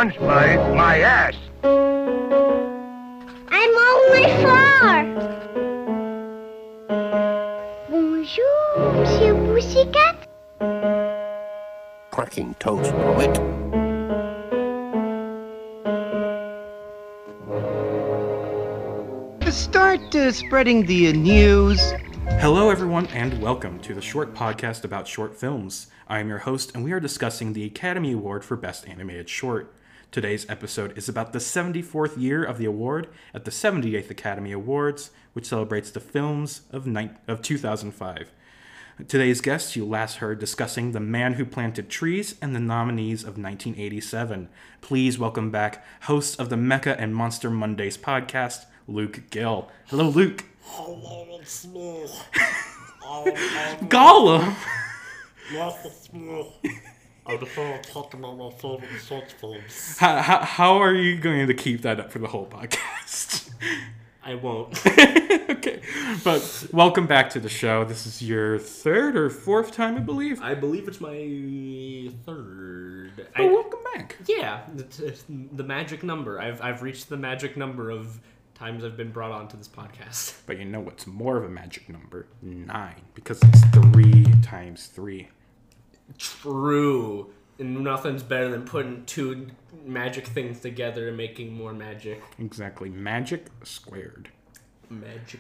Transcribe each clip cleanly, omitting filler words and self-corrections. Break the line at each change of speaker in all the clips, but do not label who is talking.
French, my ass.
I'm only 4. Bonjour, Monsieur Pussycat.
Cracking toast, poet.
Start spreading the news.
Hello everyone and welcome to the short podcast about short films. I am your host and we are discussing the Academy Award for Best Animated Short. Today's episode is about the 74th year of the award at the 78th Academy Awards, which celebrates the films of 2005. Today's guests you last heard discussing The Man Who Planted Trees and the nominees of 1987. Please welcome back host of the Mecha and Monster Mondays podcast, Luke Gill. Hello, Luke.
Hello, it's me.
Gollum!
Yes, it's me. I'm here to talk about my favorite short films.
How are you going to keep that up for the whole podcast?
I won't.
Okay, but welcome back to the show. This is your third or fourth time, I believe.
I believe it's my third.
Oh, welcome back.
Yeah, it's the magic number. I've reached the magic number of times I've been brought onto this podcast.
But you know what's more of a magic number? 9, because it's 3 times 3.
True. And nothing's better than putting two magic things together and making more magic.
Exactly. Magic squared.
Magic.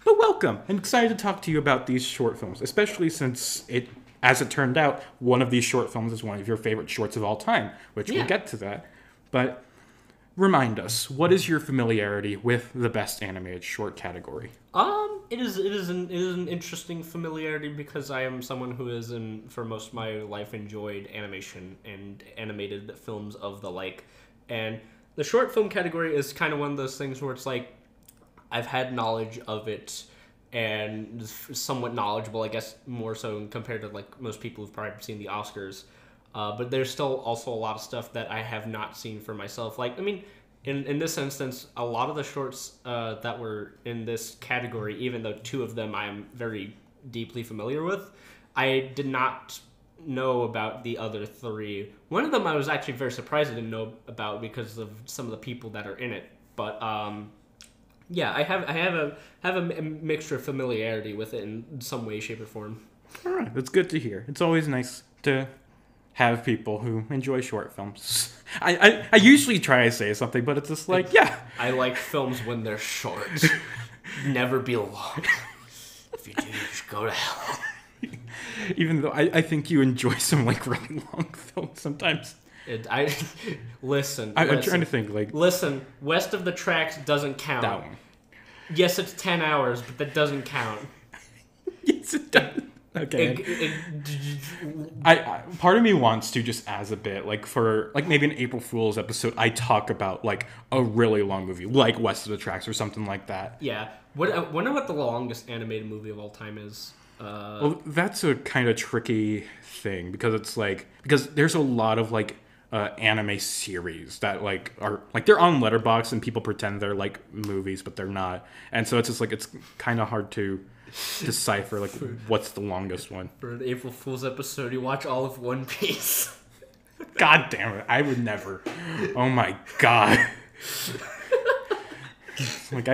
But welcome. I'm excited to talk to you about these short films, especially since as it turned out, one of these short films is one of your favorite shorts of all time, which we'll get to that. But remind us, what is your familiarity with the Best Animated Short category?
It is an interesting familiarity because I am someone who has, for most of my life, enjoyed animation and animated films of the like. And the short film category is kind of one of those things where it's like, I've had knowledge of it and somewhat knowledgeable, I guess, more so compared to like most people who've probably seen the Oscars. But there's still also a lot of stuff that I have not seen for myself. Like, I mean, in this instance, a lot of the shorts that were in this category, even though 2 of them I am very deeply familiar with, I did not know about the other 3. One of them I was actually very surprised I didn't know about because of some of the people that are in it. But yeah, I have a mixture of familiarity with it in some way, shape, or form.
All right, that's good to hear. It's always nice to have people who enjoy short films. I usually try to say something, but it's just like, yeah.
I like films when they're short. Never be long. If you do, you should go to hell.
Even though I think you enjoy some like really long films sometimes.
Listen.
I'm trying to think like.
Listen, West of the Tracks doesn't count.
That one.
Yes, it's 10 hours, but that doesn't count.
Yes, it does. Okay. I part of me wants to just as a bit like for like maybe an April Fool's episode I talk about like a really long movie like West of the Tracks or something like that.
Yeah. Wonder what the longest animated movie of all time is.
Well, that's a kind of tricky thing because there's a lot of like anime series that like are like they're on Letterboxd and people pretend they're like movies but they're not, and so it's just like it's kind of hard to decipher like what's the longest one.
For an April Fool's episode, you watch all of One Piece.
God damn it! I would never. Oh my god! Like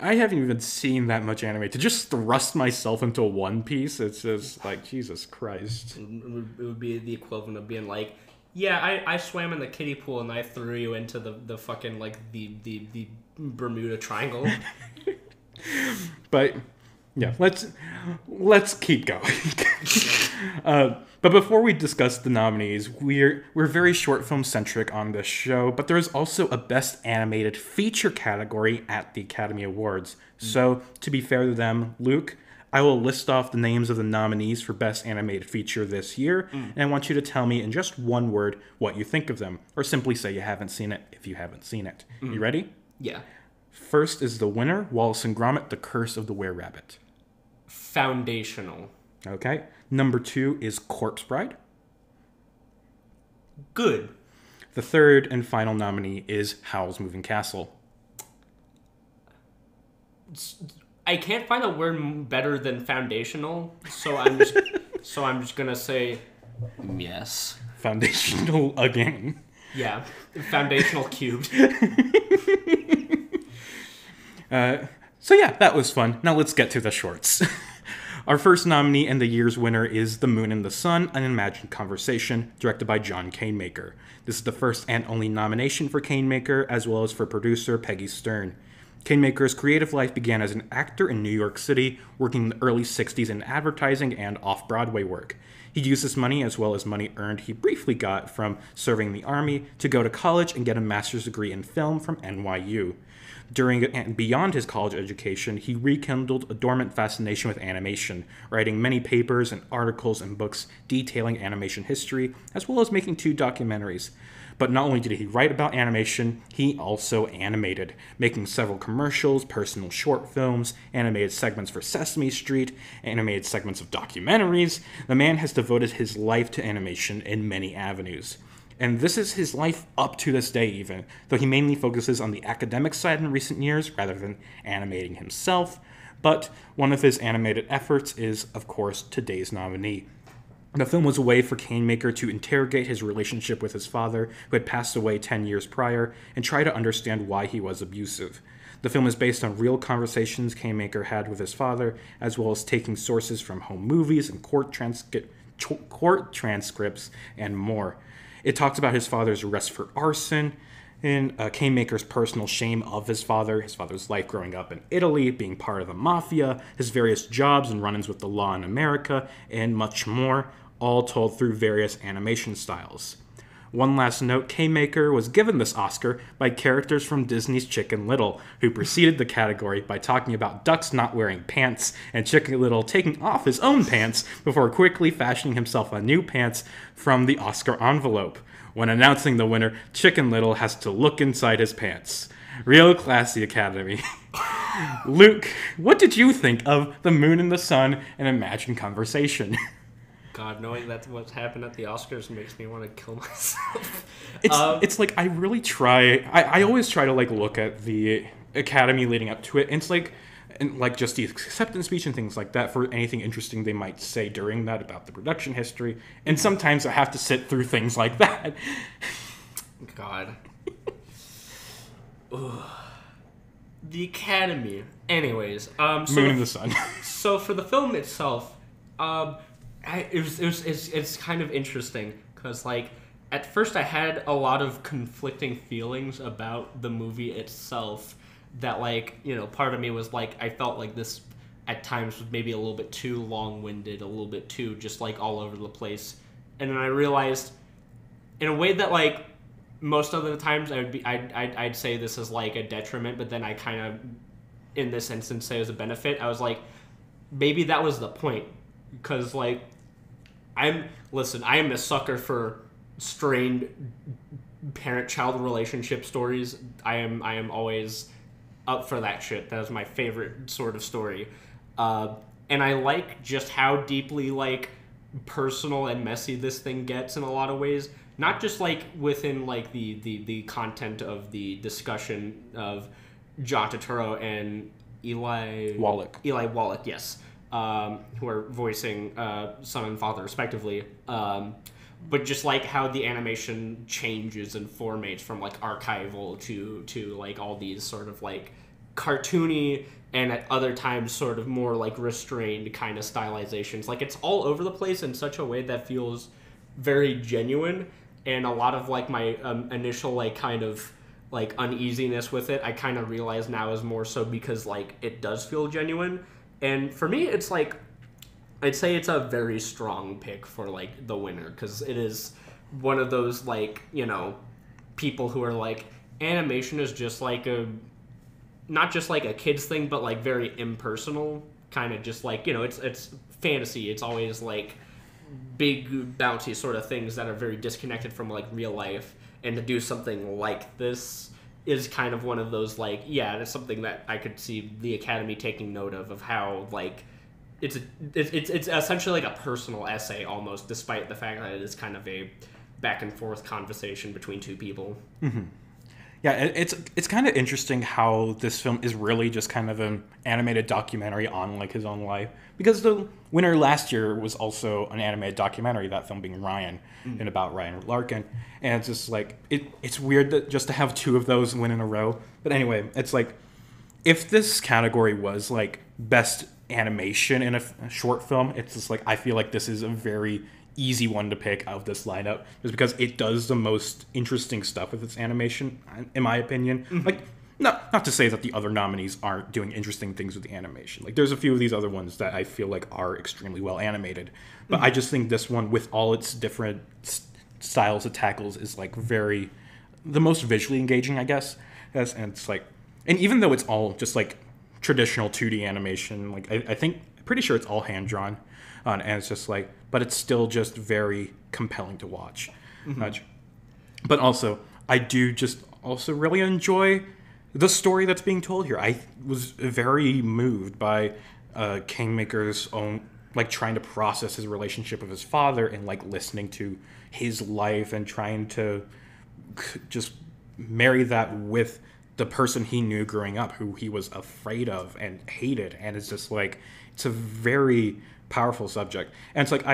I haven't even seen that much anime to just thrust myself into One Piece. It's just like Jesus Christ.
It would be the equivalent of being like, yeah, I swam in the kiddie pool and I threw you into the fucking like the Bermuda Triangle.
But yeah, let's keep going. But before we discuss the nominees, we're very short film centric on this show. But there is also a Best Animated Feature category at the Academy Awards. So to be fair to them, Luke, I will list off the names of the nominees for Best Animated Feature this year, and I want you to tell me in just one word what you think of them, or simply say you haven't seen it if you haven't seen it. You ready?
Yeah.
First is the winner, Wallace and Gromit: The Curse of the Were-Rabbit.
Foundational.
Okay. Number 2 is Corpse Bride.
Good.
The third and final nominee is Howl's Moving Castle.
I can't find a word better than foundational, so I'm just gonna say yes.
foundational again.
Yeah, foundational cubed.
So yeah, that was fun. Now let's get to the shorts. Our first nominee and the year's winner is The Moon and the Sun, An Imagined Conversation, directed by John Canemaker. This is the first and only nomination for Canemaker, as well as for producer Peggy Stern. Canemaker's creative life began as an actor in New York City, working in the early 60s in advertising and off-Broadway work. He used this money, as well as money earned he briefly got from serving in the Army, to go to college and get a master's degree in film from NYU. During and beyond his college education, he rekindled a dormant fascination with animation, writing many papers and articles and books detailing animation history, as well as making 2 documentaries. But not only did he write about animation, he also animated, making several commercials, personal short films, animated segments for Sesame Street, animated segments of documentaries. The man has devoted his life to animation in many avenues. And this is his life up to this day even, though he mainly focuses on the academic side in recent years rather than animating himself. But one of his animated efforts is, of course, today's nominee. The film was a way for Canemaker to interrogate his relationship with his father, who had passed away 10 years prior, and try to understand why he was abusive. The film is based on real conversations Canemaker had with his father, as well as taking sources from home movies and court transcripts and more. It talks about his father's arrest for arson, and Canemaker's personal shame of his father's life growing up in Italy, being part of the mafia, his various jobs and run-ins with the law in America, and much more, all told through various animation styles. One last note, Canemaker was given this Oscar by characters from Disney's Chicken Little, who preceded the category by talking about ducks not wearing pants and Chicken Little taking off his own pants before quickly fashioning himself a new pants from the Oscar envelope. When announcing the winner, Chicken Little has to look inside his pants. Real classy Academy. Luke, what did you think of The Moon and the Sun, An Imagined Conversation?
God, knowing that's what's happened at the Oscars makes me want to kill myself.
It's like, I really try, I always try to like look at the Academy leading up to it, and it's like, and like just the acceptance speech and things like that for anything interesting they might say during that about the production history, and sometimes I have to sit through things like that.
God. The Academy. Anyways,
Moon and the Sun.
So for the film itself, it's kind of interesting because like at first I had a lot of conflicting feelings about the movie itself. That like, you know, part of me was like, I felt like this at times was maybe a little bit too long-winded, a little bit too just like all over the place. And then I realized in a way that like most of the times I'd say this is like a detriment, but then I kind of in this instance say it was a benefit. I was like, maybe that was the point, because like I am a sucker for strained parent-child relationship stories. I am always up for that shit. That was my favorite sort of story. And I like just how deeply like personal and messy this thing gets in a lot of ways. Not just like within like the content of the discussion of John Turturro and Eli Wallach, yes, who are voicing son and father respectively. But just like how the animation changes and formates from like archival to like all these sort of like cartoony and at other times sort of more like restrained kind of stylizations. Like it's all over the place in such a way that feels very genuine, and a lot of like my initial like kind of like uneasiness with it I kind of realize now is more so because like it does feel genuine. And for me it's like I'd say it's a very strong pick for like the winner, because it is one of those like, you know, people who are like animation is just like a not just like a kid's thing, but like very impersonal, kind of just like, you know, it's fantasy. It's always like big bouncy sort of things that are very disconnected from like real life, and to do something like this is kind of one of those like, yeah, that's something that I could see the Academy taking note of how like it's essentially like a personal essay almost, despite the fact that it is kind of a back and forth conversation between two people.
Mm-hmm. Yeah, it's kind of interesting how this film is really just kind of an animated documentary on like his own life, because the winner last year was also an animated documentary, that film being Ryan, and about Ryan Larkin, and it's just like it's weird that just to have two of those win in a row. But anyway, it's like if this category was like best animation in a short film, it's just like I feel like this is a very easy one to pick out of this lineup, just because it does the most interesting stuff with its animation, in my opinion. Like, not to say that the other nominees aren't doing interesting things with the animation. Like, there's a few of these other ones that I feel like are extremely well animated, but I just think this one, with all its different styles it tackles, is like the most visually engaging, I guess. Yes, and it's like, and even though it's all just like traditional 2D animation, like I think, pretty sure it's all hand drawn, and it's just like, but it's still just very compelling to watch. But also, I do just also really enjoy the story that's being told here. I was very moved by Kingmaker's own, like, trying to process his relationship with his father and like listening to his life and trying to just marry that with the person he knew growing up, who he was afraid of and hated. And it's just like, it's a very powerful subject. And it's like,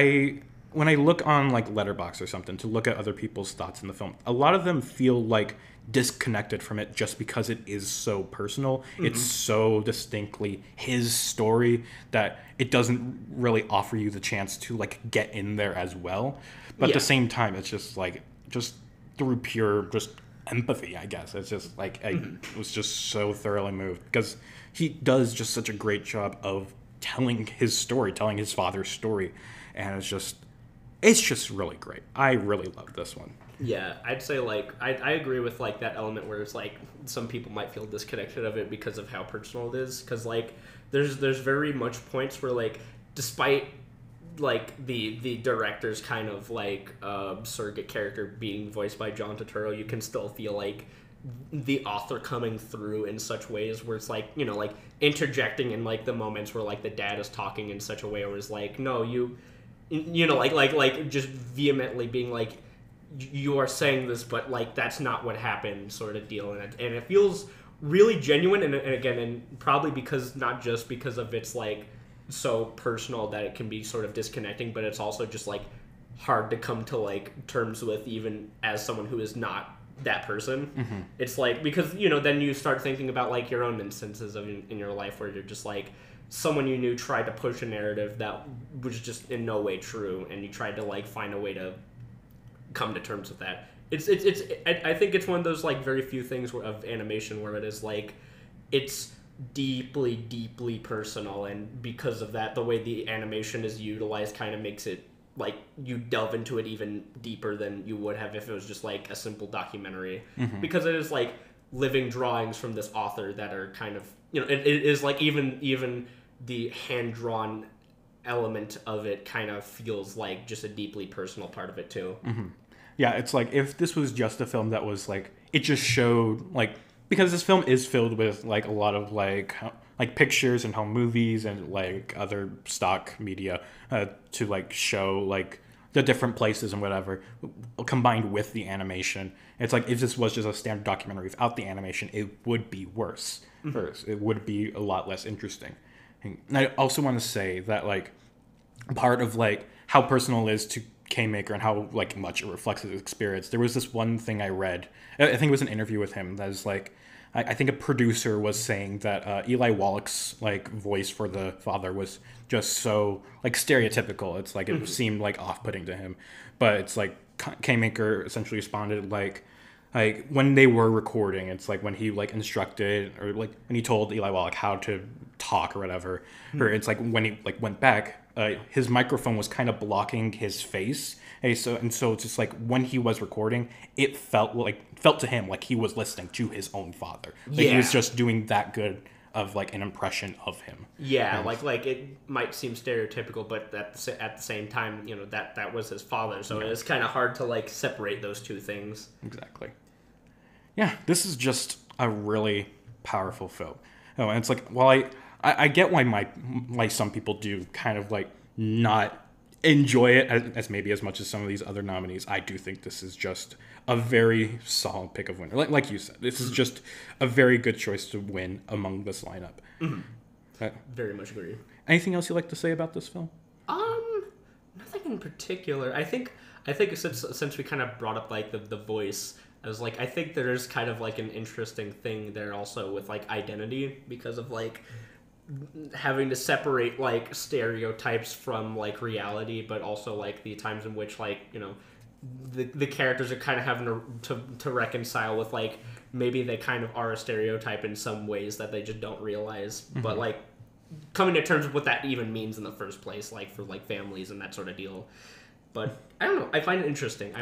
when I look on like Letterboxd or something to look at other people's thoughts in the film, a lot of them feel like disconnected from it just because it is so personal. It's so distinctly his story that it doesn't really offer you the chance to like get in there as well. But at the same time, it's just like, just through pure just empathy, I guess. It's just like, I was just so thoroughly moved, because he does just such a great job of telling his story, telling his father's story, and it's just really great. I really love this one.
Yeah, I'd say like I agree with like that element where it's like some people might feel disconnected of it because of how personal it is, because like there's very much points where like, despite like the director's kind of like surrogate character being voiced by John Turturro, you can still feel like the author coming through in such ways where it's like, you know, like interjecting in like the moments where like the dad is talking in such a way where it's like, no, you know, like just vehemently being like, you are saying this, but like that's not what happened, sort of deal. And it feels really genuine, and again, and probably because, not just because of its like so personal that it can be sort of disconnecting, but it's also just like hard to come to like terms with, even as someone who is not that person. It's like, because, you know, then you start thinking about like your own instances in your life where you're just like, someone you knew tried to push a narrative that was just in no way true, and you tried to like find a way to come to terms with that. I think it's one of those like very few things of animation where it is like, it's deeply personal, and because of that, the way the animation is utilized kind of makes it like you delve into it even deeper than you would have if it was just like a simple documentary, because it is like living drawings from this author that are kind of, you know, it is like even the hand-drawn element of it kind of feels like just a deeply personal part of it too.
Yeah, it's like, if this was just a film that was like, it just showed like, because this film is filled with like a lot of like pictures and home movies and like other stock media to like show like the different places and whatever, combined with the animation. It's like, if this was just a standard documentary without the animation, it would be worse. It would be a lot less interesting. And I also want to say that like, part of like how personal it is to K-Maker and how like much it reflects his experience, there was this one thing I read, I think it was an interview with him, that is like, I think a producer was saying that Eli Wallach's like voice for the father was just so like stereotypical. It's like, it seemed like off-putting to him, but it's like K-Maker essentially responded like when they were recording, it's like when he like instructed, or like when he told Eli Wallach how to talk or whatever, or it's like when he like went back, his microphone was kind of blocking his face. So it's just like, when he was recording, it felt to him like he was listening to his own father. Like, he was just doing that good of like an impression of him. Yeah, like it might seem stereotypical, but at the same time, you know, that was his father, so it's kind of hard to like separate those two things. Exactly. Yeah, this is just a really powerful film. Oh, and it's like, while I get why some people do kind of like not enjoy it as maybe as much as some of these other nominees, I do think this is just a very solid pick of winner. Like you said, this is just a very good choice to win among this lineup.
Very much agree.
Anything else you'd like to say about this film?
Nothing in particular. I think since we kind of brought up like the voice, I was like, I think there is kind of like an interesting thing there also with like identity, because of like having to separate like stereotypes from like reality, but also like the times in which like, you know, the characters are kind of having to reconcile with like maybe they kind of are a stereotype in some ways that they just don't realize, but like coming to terms with what that even means in the first place, like for like families and that sort of deal. But I don't know. I find it interesting.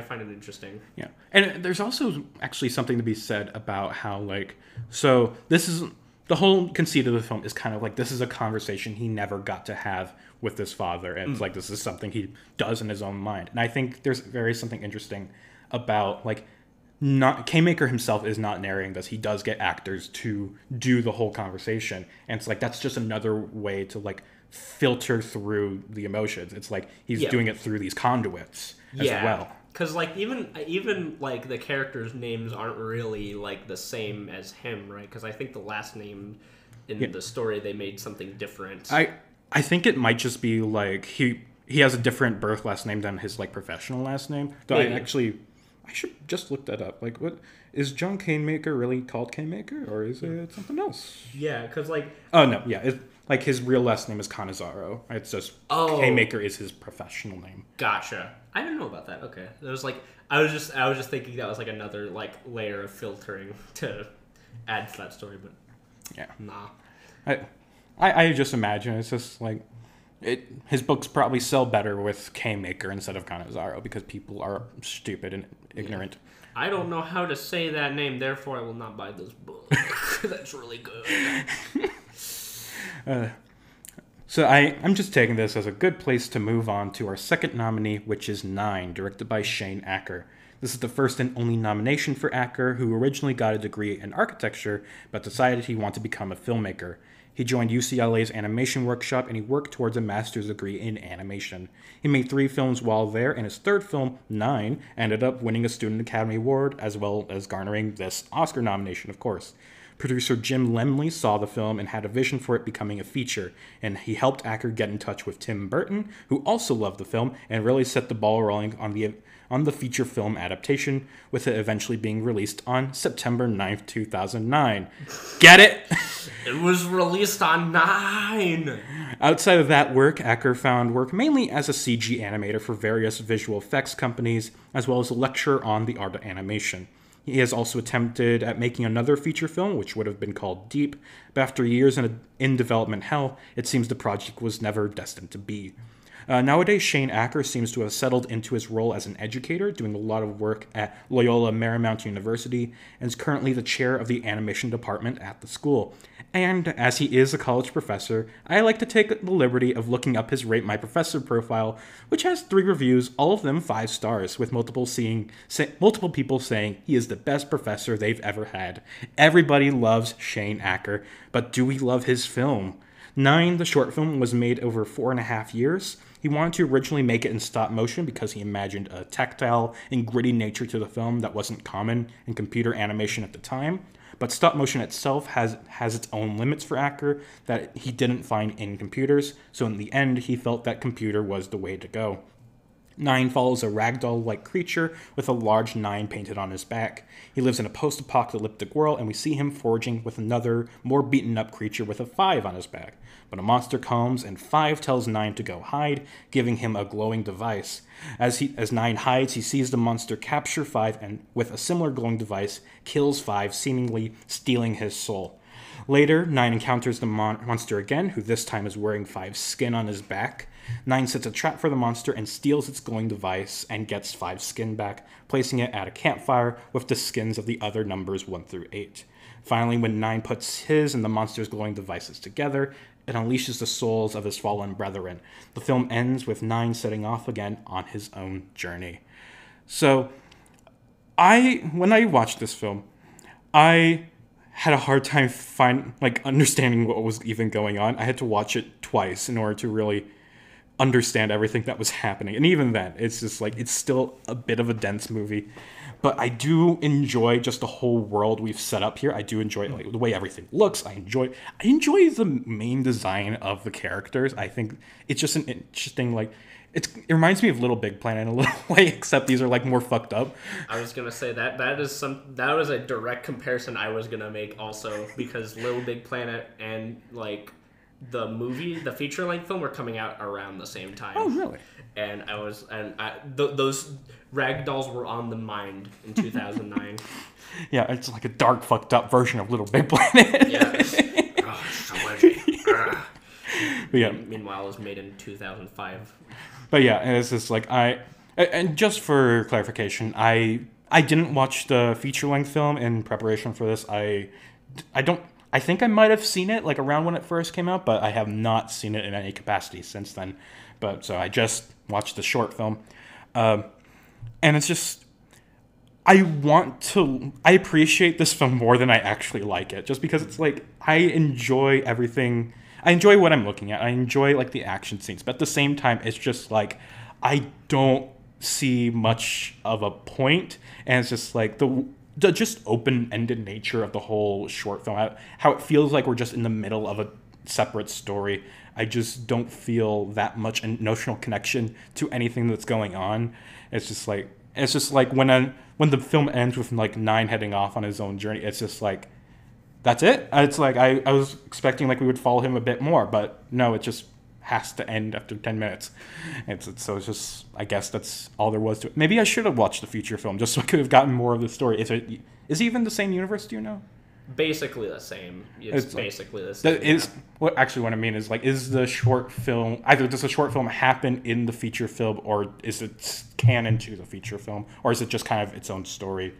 Yeah. And there's also actually something to be said about how, like, so this is, the whole conceit of the film is kind of like, this is a conversation he never got to have with his father. And it's like, this is something he does in his own mind. And I think there's something interesting about, like, K-Maker himself is not narrating this. He does get actors to do the whole conversation. And it's like, that's just another way to, like, filter through the emotions. It's like he's doing it through these conduits as well.
Because like even like the characters' names aren't really like the same as him, right? Because I think the last name in the story they made something different.
I think it might just be like he has a different birth last name than his like professional last name. Though I should just look that up. Like, what is John K-Maker really called K-Maker, or is it something else?
Yeah, because like
like his real last name is Canizaro. It's just K-Maker is his professional name.
Gotcha. I didn't know about that. Okay, it was like I was just thinking that was like another like layer of filtering to add to that story, but
yeah,
nah.
I just imagine it's just like his books probably sell better with K-Maker instead of Canizaro because people are stupid and ignorant.
I don't know how to say that name, therefore I will not buy this book. That's really good.
So I'm just taking this as a good place to move on to our second nominee, which is 9, directed by Shane Acker. This is the first and only nomination for Acker, who originally got a degree in architecture, but decided he wanted to become a filmmaker. He joined UCLA's animation workshop, and he worked towards a master's degree in animation. He made 3 films while there, and his third film, 9, ended up winning a Student Academy Award, as well as garnering this Oscar nomination, of course. Producer Jim Lemley saw the film and had a vision for it becoming a feature, and he helped Acker get in touch with Tim Burton, who also loved the film, and really set the ball rolling on the feature film adaptation, with it eventually being released on September 9th, 2009. Get it?
It was released on 9!
Outside of that work, Acker found work mainly as a CG animator for various visual effects companies, as well as a lecturer on the art of animation. He has also attempted at making another feature film, which would have been called Deep, but after years in development hell, it seems the project was never destined to be. Nowadays, Shane Acker seems to have settled into his role as an educator, doing a lot of work at Loyola Marymount University, and is currently the chair of the animation department at the school. And as he is a college professor, I like to take the liberty of looking up his Rate My Professor profile, which has 3 reviews, all of them 5 stars, with multiple people saying he is the best professor they've ever had. Everybody loves Shane Acker, but do we love his film? 9, the short film, was made over 4.5 years. He wanted to originally make it in stop motion because he imagined a tactile and gritty nature to the film that wasn't common in computer animation at the time. But stop motion itself has its own limits for Acker that he didn't find in computers, so in the end he felt that computer was the way to go. 9 follows a ragdoll-like creature with a large 9 painted on his back. He lives in a post-apocalyptic world, and we see him foraging with another, more beaten-up creature with a 5 on his back. But a monster comes, and 5 tells 9 to go hide, giving him a glowing device. As 9 hides, he sees the monster capture 5, and with a similar glowing device, kills 5, seemingly stealing his soul. Later, 9 encounters the monster again, who this time is wearing 5's skin on his back. 9 sets a trap for the monster and steals its glowing device and gets 5's skin back, placing it at a campfire with the skins of the other numbers 1 through 8. Finally, when 9 puts his and the monster's glowing devices together, it unleashes the souls of his fallen brethren. The film ends with 9 setting off again on his own journey. So, when I watched this film, I had a hard time understanding what was even going on. I had to watch it twice in order to really understand everything that was happening. And even then, it's just like, it's still a bit of a dense movie. But I do enjoy just the whole world we've set up here. I do enjoy like the way everything looks. I enjoy the main design of the characters. I think it's just an interesting, like, it reminds me of Little Big Planet in a little way, except these are like more fucked up.
I was gonna say that was a direct comparison I was gonna make also, because Little Big Planet and like the feature length film were coming out around the same time.
Oh, really?
And those ragdolls were on the mind in 2009.
Yeah, it's like a dark, fucked up version of Little Big Planet.
Yeah. Oh, so edgy.
But yeah.
Meanwhile, it was made in 2005.
But yeah, and it's just like and just for clarification, I didn't watch the feature length film in preparation for this. I think I might have seen it like around when it first came out, but I have not seen it in any capacity since then. But so I just watched the short film, and it's just I appreciate this film more than I actually like it, just because it's like I enjoy everything. I enjoy what I'm looking at. I enjoy like the action scenes, but at the same time, it's just like I don't see much of a point, and it's just like the just open-ended nature of the whole short film, how it feels like we're just in the middle of a separate story. I just don't feel that much emotional connection to anything that's going on. It's just like when the film ends with like Nine heading off on his own journey, it's just like, that's it. It's like I was expecting like we would follow him a bit more, but no, it just has to end after 10 minutes. So it's just, I guess that's all there was to it. Maybe I should have watched the feature film just so I could have gotten more of the story. Is it even the same universe? Do you know?
Basically the same. It's basically the
same.
Yeah.
What I mean is like, is the short film, either does the short film happen in the feature film, or is it canon to the feature film, or is it just kind of its own story?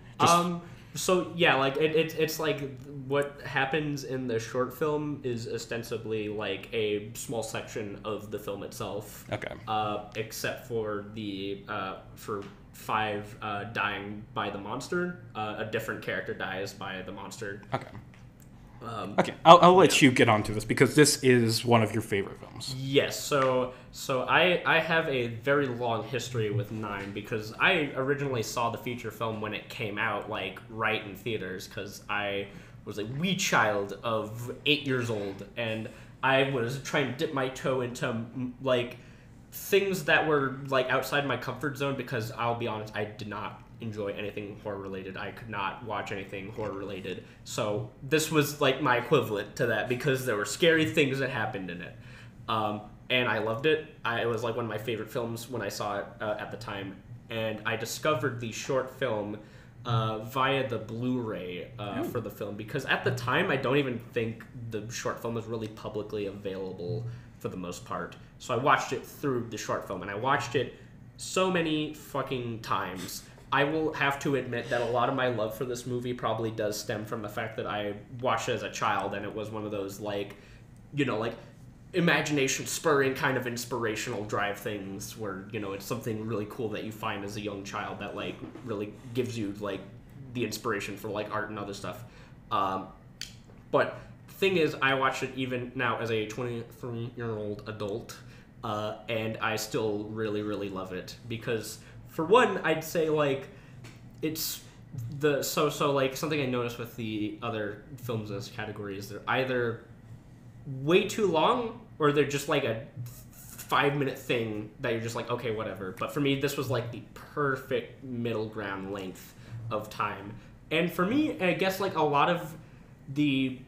So yeah, like it's like what happens in the short film is ostensibly like a small section of the film itself.
Okay.
Except for for Five dying by the monster, a different character dies by the monster.
Okay. Okay, I'll let you get onto this because this is one of your favorite films.
Yes, so I have a very long history with Nine because I originally saw the feature film when it came out, like right in theaters, because I was a wee child of 8 years old, and I was trying to dip my toe into like things that were like outside my comfort zone, because I'll be honest, I did not enjoy anything horror related. I could not watch anything horror related. So this was like my equivalent to that, because there were scary things that happened in it. And I loved it. It was like one of my favorite films when I saw it at the time. And I discovered the short film via the Blu-ray for the film, because at the time I don't even think the short film was really publicly available for the most part. So I watched it through the short film, and I watched it so many fucking times. I will have to admit that a lot of my love for this movie probably does stem from the fact that I watched it as a child, and it was one of those, like, you know, like, imagination spurring kind of inspirational drive things where, you know, it's something really cool that you find as a young child that, like, really gives you, like, the inspiration for, like, art and other stuff. But thing is, I watched it even now as a 23-year-old adult, and I still really, really love it, because for one, I'd say, like, it's so like something I noticed with the other films in this category is they're either way too long or they're just like a 5-minute thing that you're just like, okay, whatever. But for me, this was like the perfect middle ground length of time. And for me, I guess like a lot of the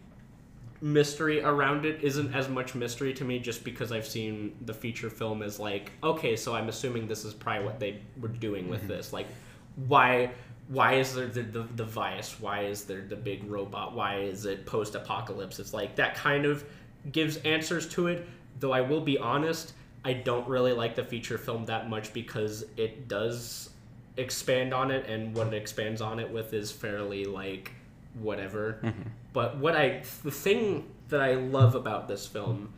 mystery around it isn't as much mystery to me, just because I've seen the feature film as like, okay, so I'm assuming this is probably what they were doing with this. Like, why is there the device? Why is there the big robot? Why is it post-apocalypse? It's like that kind of gives answers to it, though I will be honest, I don't really like the feature film that much, because it does expand on it, and what it expands on it with is fairly like whatever. But the thing that I love about this film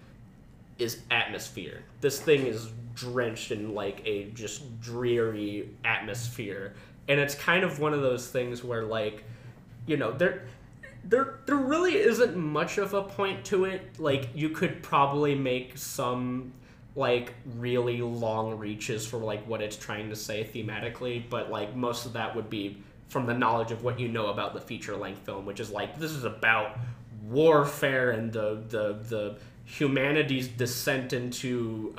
is atmosphere. This thing is drenched in like a just dreary atmosphere, and it's kind of one of those things where, like, you know, there really isn't much of a point to it. Like, you could probably make some like really long reaches for like what it's trying to say thematically, but like most of that would be from the knowledge of what you know about the feature-length film, which is like this is about warfare and the humanity's descent into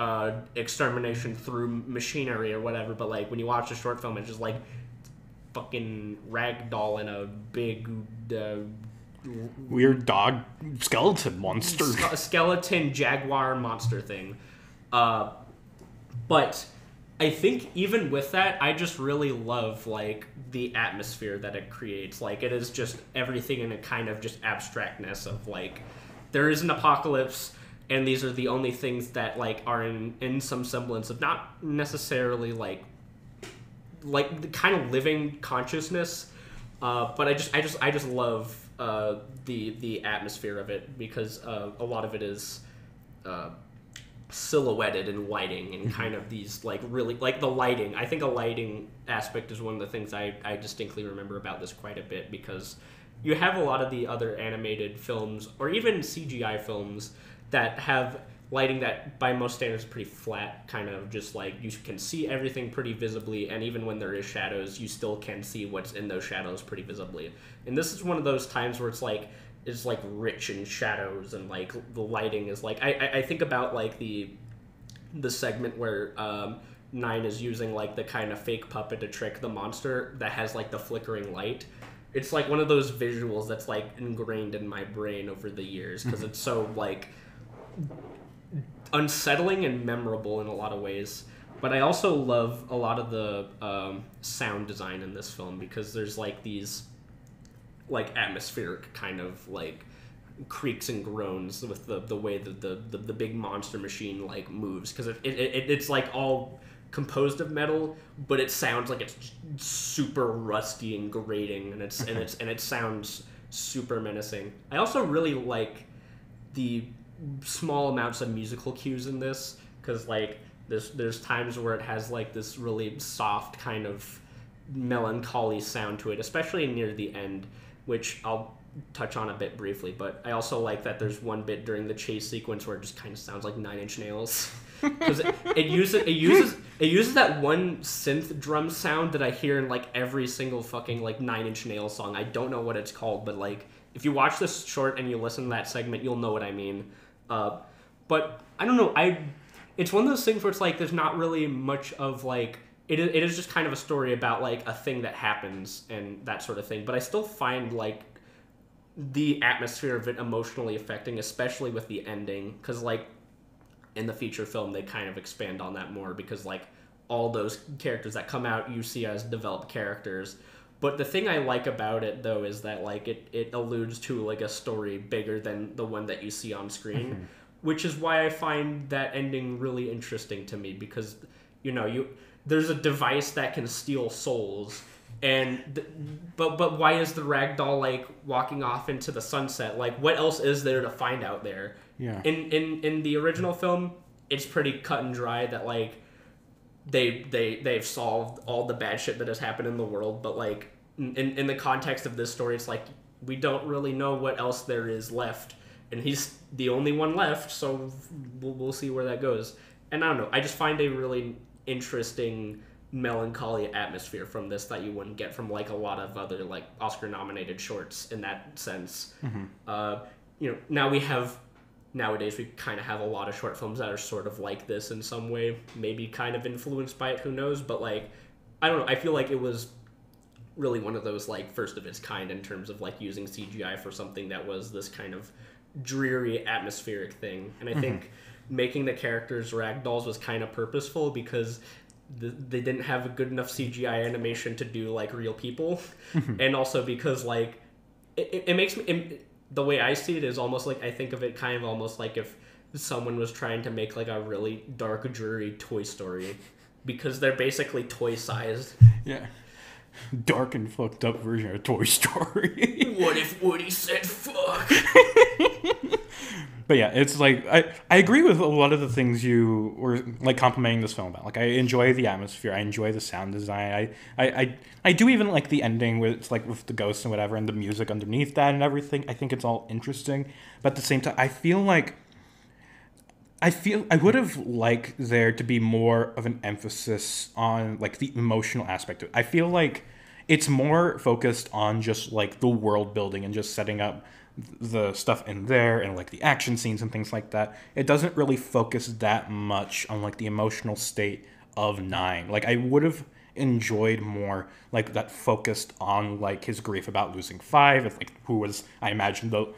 extermination through machinery or whatever. But like when you watch a short film, it's just like fucking ragdoll in a big
weird dog skeleton monster.
Skeleton jaguar monster thing. But I think even with that, I just really love like the atmosphere that it creates. Like it is just everything in a kind of just abstractness of like there is an apocalypse and these are the only things that like are in some semblance of not necessarily like the kind of living consciousness. But I just love the atmosphere of it because a lot of it is silhouetted in lighting and kind of these like really like the lighting. I think a lighting aspect is one of the things I distinctly remember about this quite a bit, because you have a lot of the other animated films or even CGI films that have lighting that by most standards is pretty flat, kind of just like you can see everything pretty visibly, and even when there is shadows you still can see what's in those shadows pretty visibly. And this is one of those times where it's like rich in shadows and like the lighting is like I think about like the segment where Nine is using like the kind of fake puppet to trick the monster that has like the flickering light. It's like one of those visuals that's like ingrained in my brain over the years because it's so like unsettling and memorable in a lot of ways. But I also love a lot of the sound design in this film because there's like these like atmospheric kind of like creaks and groans with the way that the big monster machine like moves, because it's like all composed of metal, but it sounds like it's super rusty and grating, and it sounds super menacing. I also really like the small amounts of musical cues in this, because like there's times where it has like this really soft kind of melancholy sound to it, especially near the end, which I'll touch on a bit briefly. But I also like that there's one bit during the chase sequence where it just kind of sounds like Nine Inch Nails, because it uses that one synth drum sound that I hear in like every single fucking like Nine Inch Nails song. I don't know what it's called, but like if you watch this short and you listen to that segment, you'll know what I mean. But I don't know. It's one of those things where it's like there's not really much of like it is just kind of a story about like a thing that happens and that sort of thing. But I still find like the atmosphere of it emotionally affecting, especially with the ending, because like in the feature film they kind of expand on that more, because like all those characters that come out you see as developed characters. But the thing I like about it though is that like it alludes to like a story bigger than the one that you see on screen, which is why I find that ending really interesting to me, because there's a device that can steal souls, and but why is the ragdoll like walking off into the sunset? Like what else is there to find out there?
Yeah.
In the original film, it's pretty cut and dry that like they've solved all the bad shit that has happened in the world, but like in the context of this story, it's like we don't really know what else there is left, and he's the only one left, so we'll see where that goes. And I don't know, I just find a really interesting melancholy atmosphere from this that you wouldn't get from like a lot of other like Oscar nominated shorts in that sense. Nowadays we kind of have a lot of short films that are sort of like this in some way, maybe kind of influenced by it, who knows, but like I don't know, I feel like it was really one of those like first of its kind in terms of like using CGI for something that was this kind of dreary atmospheric thing. And I think making the characters ragdolls was kind of purposeful, because they didn't have a good enough CGI animation to do like real people. And also because like it makes me, the way I see it is almost like I think of it kind of almost like if someone was trying to make like a really dark, dreary Toy Story, because they're basically toy sized.
Yeah. Dark and fucked up version of Toy Story.
What if Woody said fuck?
But yeah, it's like I agree with a lot of the things you were like complimenting this film about. Like I enjoy the atmosphere, I enjoy the sound design. I do even like the ending with like with the ghosts and whatever, and the music underneath that and everything. I think it's all interesting, but at the same time, I feel like I feel I would have liked there to be more of an emphasis on like the emotional aspect of it. I feel like it's more focused on just like the world building and just setting up the stuff in there and like the action scenes and things like that. It doesn't really focus that much on like the emotional state of Nine. Like I would have enjoyed more like that focused on like his grief about losing Five, like who was I imagine the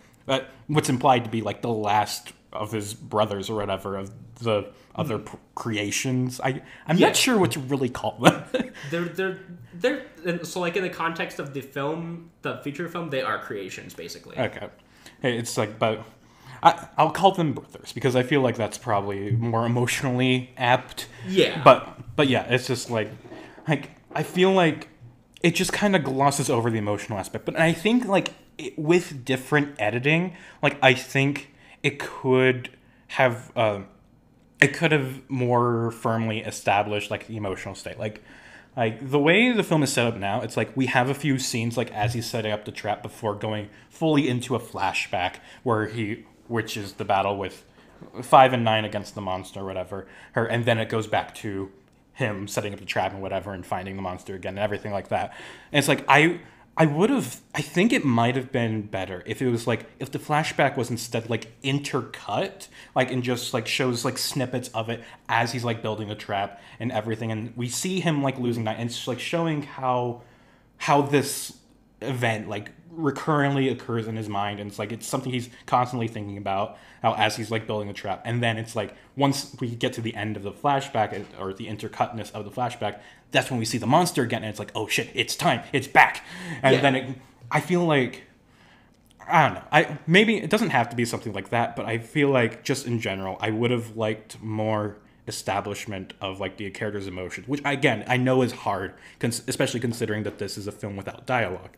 what's implied to be like the last of his brothers or whatever of the other creations. I'm not sure what to really call them.
they're so like in the context of the film, the feature film, they are creations basically.
Okay, hey, it's like, but I'll call them brothers because I feel like that's probably more emotionally apt.
Yeah.
But yeah, it's just like I feel like it just kind of glosses over the emotional aspect. But I think like with different editing, like I think it could have more firmly established like the emotional state. Like the way the film is set up now, it's like we have a few scenes like as he's setting up the trap before going fully into a flashback which is the battle with 5 and 9 against the monster or whatever. And then it goes back to him setting up the trap and whatever and finding the monster again and everything like that. And it's like I think it might have been better if it was like if the flashback was instead like intercut, like and just like shows like snippets of it as he's like building the trap and everything, and we see him like losing that, and it's like showing how this event like recurrently occurs in his mind, and it's like it's something he's constantly thinking about how as he's like building the trap. And then it's like once we get to the end of the flashback or the intercutness of the flashback, that's when we see the monster again, and it's like, oh shit, it's time, it's back. And then I feel like I don't know, maybe it doesn't have to be something like that, but I feel like just in general I would have liked more establishment of like the character's emotions, which again I know is hard, especially considering that this is a film without dialogue.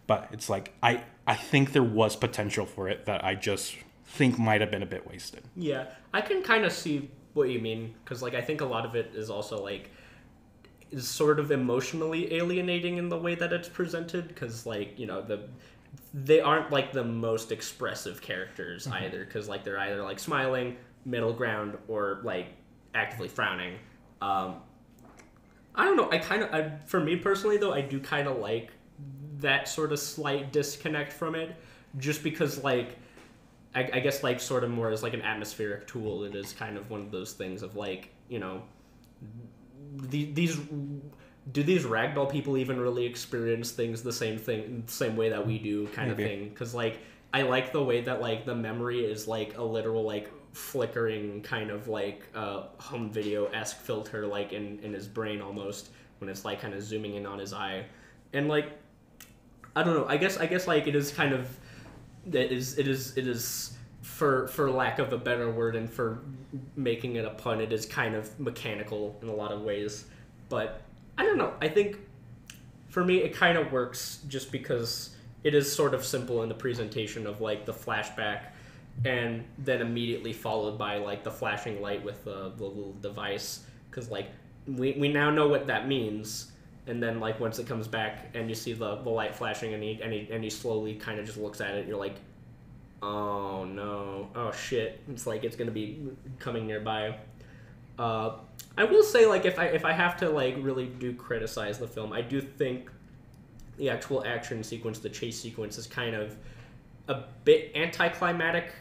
But it's like I think there was potential for it that I just think might have been a bit wasted. Yeah,
I can kind of see what you mean, because like I think a lot of it is also like is sort of emotionally alienating in the way that it's presented, because like, you know, they aren't like the most expressive characters either, because like they're either like smiling, middle ground, or like actively frowning. I don't know, for me personally though, I do kind of like that sort of slight disconnect from it, just because like I guess like sort of more as like an atmospheric tool, it is kind of one of those things of like, you know, these ragdoll people even really experience things the same way that we do kind of thing? Because like I like the way that like the memory is like a literal like flickering kind of like home video-esque filter like in his brain almost, when it's like kind of zooming in on his eye. And like I don't know, I guess like it is kind of it is for lack of a better word and for making it a pun, it is kind of mechanical in a lot of ways. But I don't know, I think for me it kind of works just because it is sort of simple in the presentation of like the flashback, and then immediately followed by like the flashing light with the little device, because like we now know what that means. And then like once it comes back and you see the light flashing and he slowly kind of just looks at it, you're like, oh no, oh shit, it's like it's gonna be coming nearby. I will say, like, if I have to like really do criticize the film, I do think the actual action sequence, the chase sequence, is kind of a bit anticlimactic,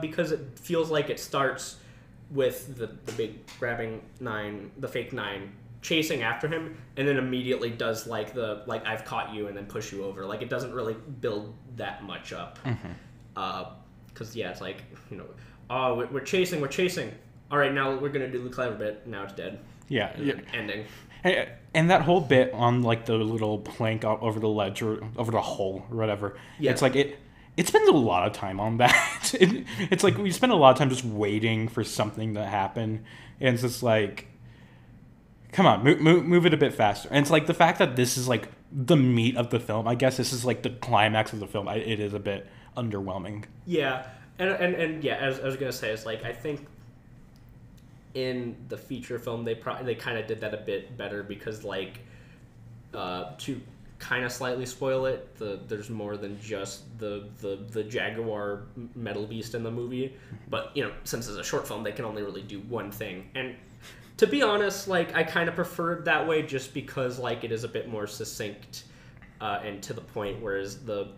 because it feels like it starts with the big grabbing Nine, the fake Nine, chasing after him, and then immediately does like the I've caught you and then push you over. Like it doesn't really build that much up. Because it's like, you know, oh, we're chasing. All right, now we're gonna do the clever bit. Now it's dead.
Yeah.
Ending.
And that whole bit on like the little plank over the ledge or over the hole or whatever. Yeah. It's like it spends a lot of time on that. It's like we spend a lot of time just waiting for something to happen, and it's just like, come on, move it a bit faster. And it's like the fact that this is like the meat of the film. I guess this is like the climax of the film. It is a bit underwhelming. Yeah, and yeah, as I was gonna say, it's like I think in the feature film they kind of did that a bit better, because like to
kind of slightly spoil it. There's more than just the jaguar metal beast in the movie, but since it's a short film, they can only really do one thing. And to be honest, like, I kind of prefer it that way, just because like it is a bit more succinct and to the point, whereas the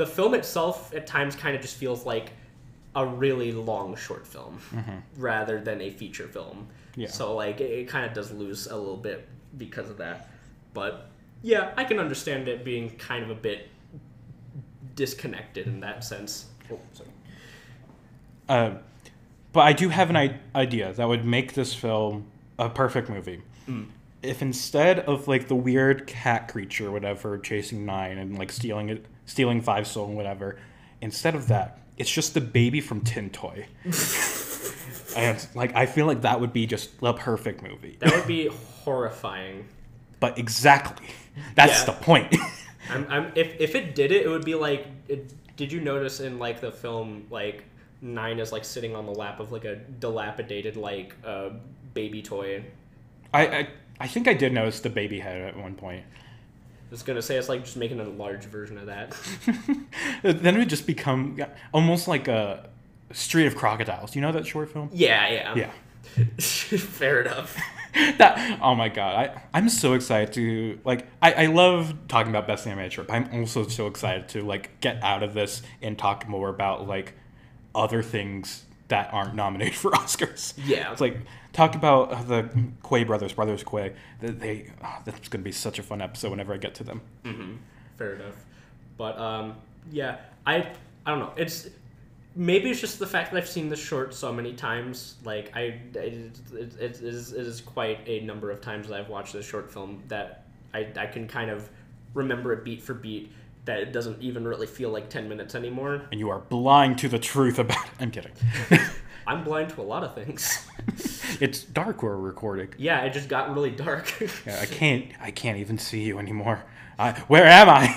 film itself at times kind of just feels like a really long short film rather than a feature film. Yeah. So like it kind of does lose a little bit because of that. But yeah, I can understand it being kind of a bit disconnected in that sense. Oh, sorry.
But I do have an idea that would make this film a perfect movie. If instead of like the weird cat creature or whatever chasing Nine and like stealing Five Soul and whatever, instead of that, it's just the baby from Tin Toy. And like I feel like that would be just the perfect movie.
That would be horrifying.
But exactly, that's the point.
If it did it, it would be like. Did you notice in like the film, like Nine is like sitting on the lap of like a dilapidated like baby toy?
I think I did notice the baby head at one point.
I was gonna say it's like just making a large version of that.
Then it would just become almost like a Street of Crocodiles. You know that short film?
Yeah. Fair enough.
Oh my god, I'm so excited to like I love talking about best animated short, but I'm also so excited to like get out of this and talk more about like other things that aren't nominated for Oscars.
Yeah,
it's like talk about the Quay brothers Quay. That's gonna be such a fun episode whenever I get to them.
Fair enough, but yeah, I don't know. Maybe it's just the fact that I've seen this short so many times. Like it is quite a number of times that I've watched this short film that I can kind of remember it beat for beat. That it doesn't even really feel like 10 minutes anymore.
And you are blind to the truth about it. I'm kidding.
I'm blind to a lot of things.
It's dark where we're recording.
Yeah, it just got really dark.
Yeah, I can't even see you anymore. Where am I?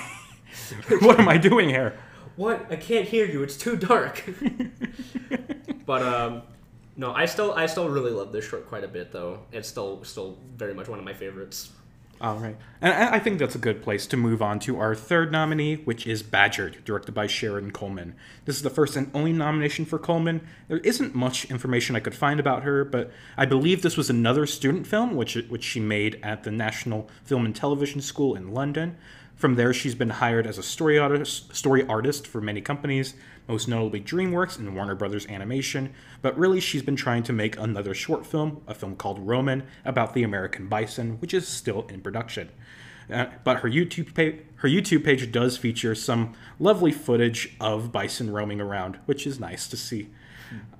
What am I doing here?
What? I can't hear you. It's too dark. But no, I still really love this short quite a bit, though. It's still very much one of my favorites.
All right. And I think that's a good place to move on to our third nominee, which is Badgered, directed by Sharon Coleman. This is the first and only nomination for Coleman. There isn't much information I could find about her, but I believe this was another student film, which she made at the National Film and Television School in London. From there, she's been hired as a story artist for many companies, most notably DreamWorks and Warner Brothers Animation, but really she's been trying to make another short film, a film called Roman, about the American bison, which is still in production. But her YouTube page does feature some lovely footage of bison roaming around, which is nice to see.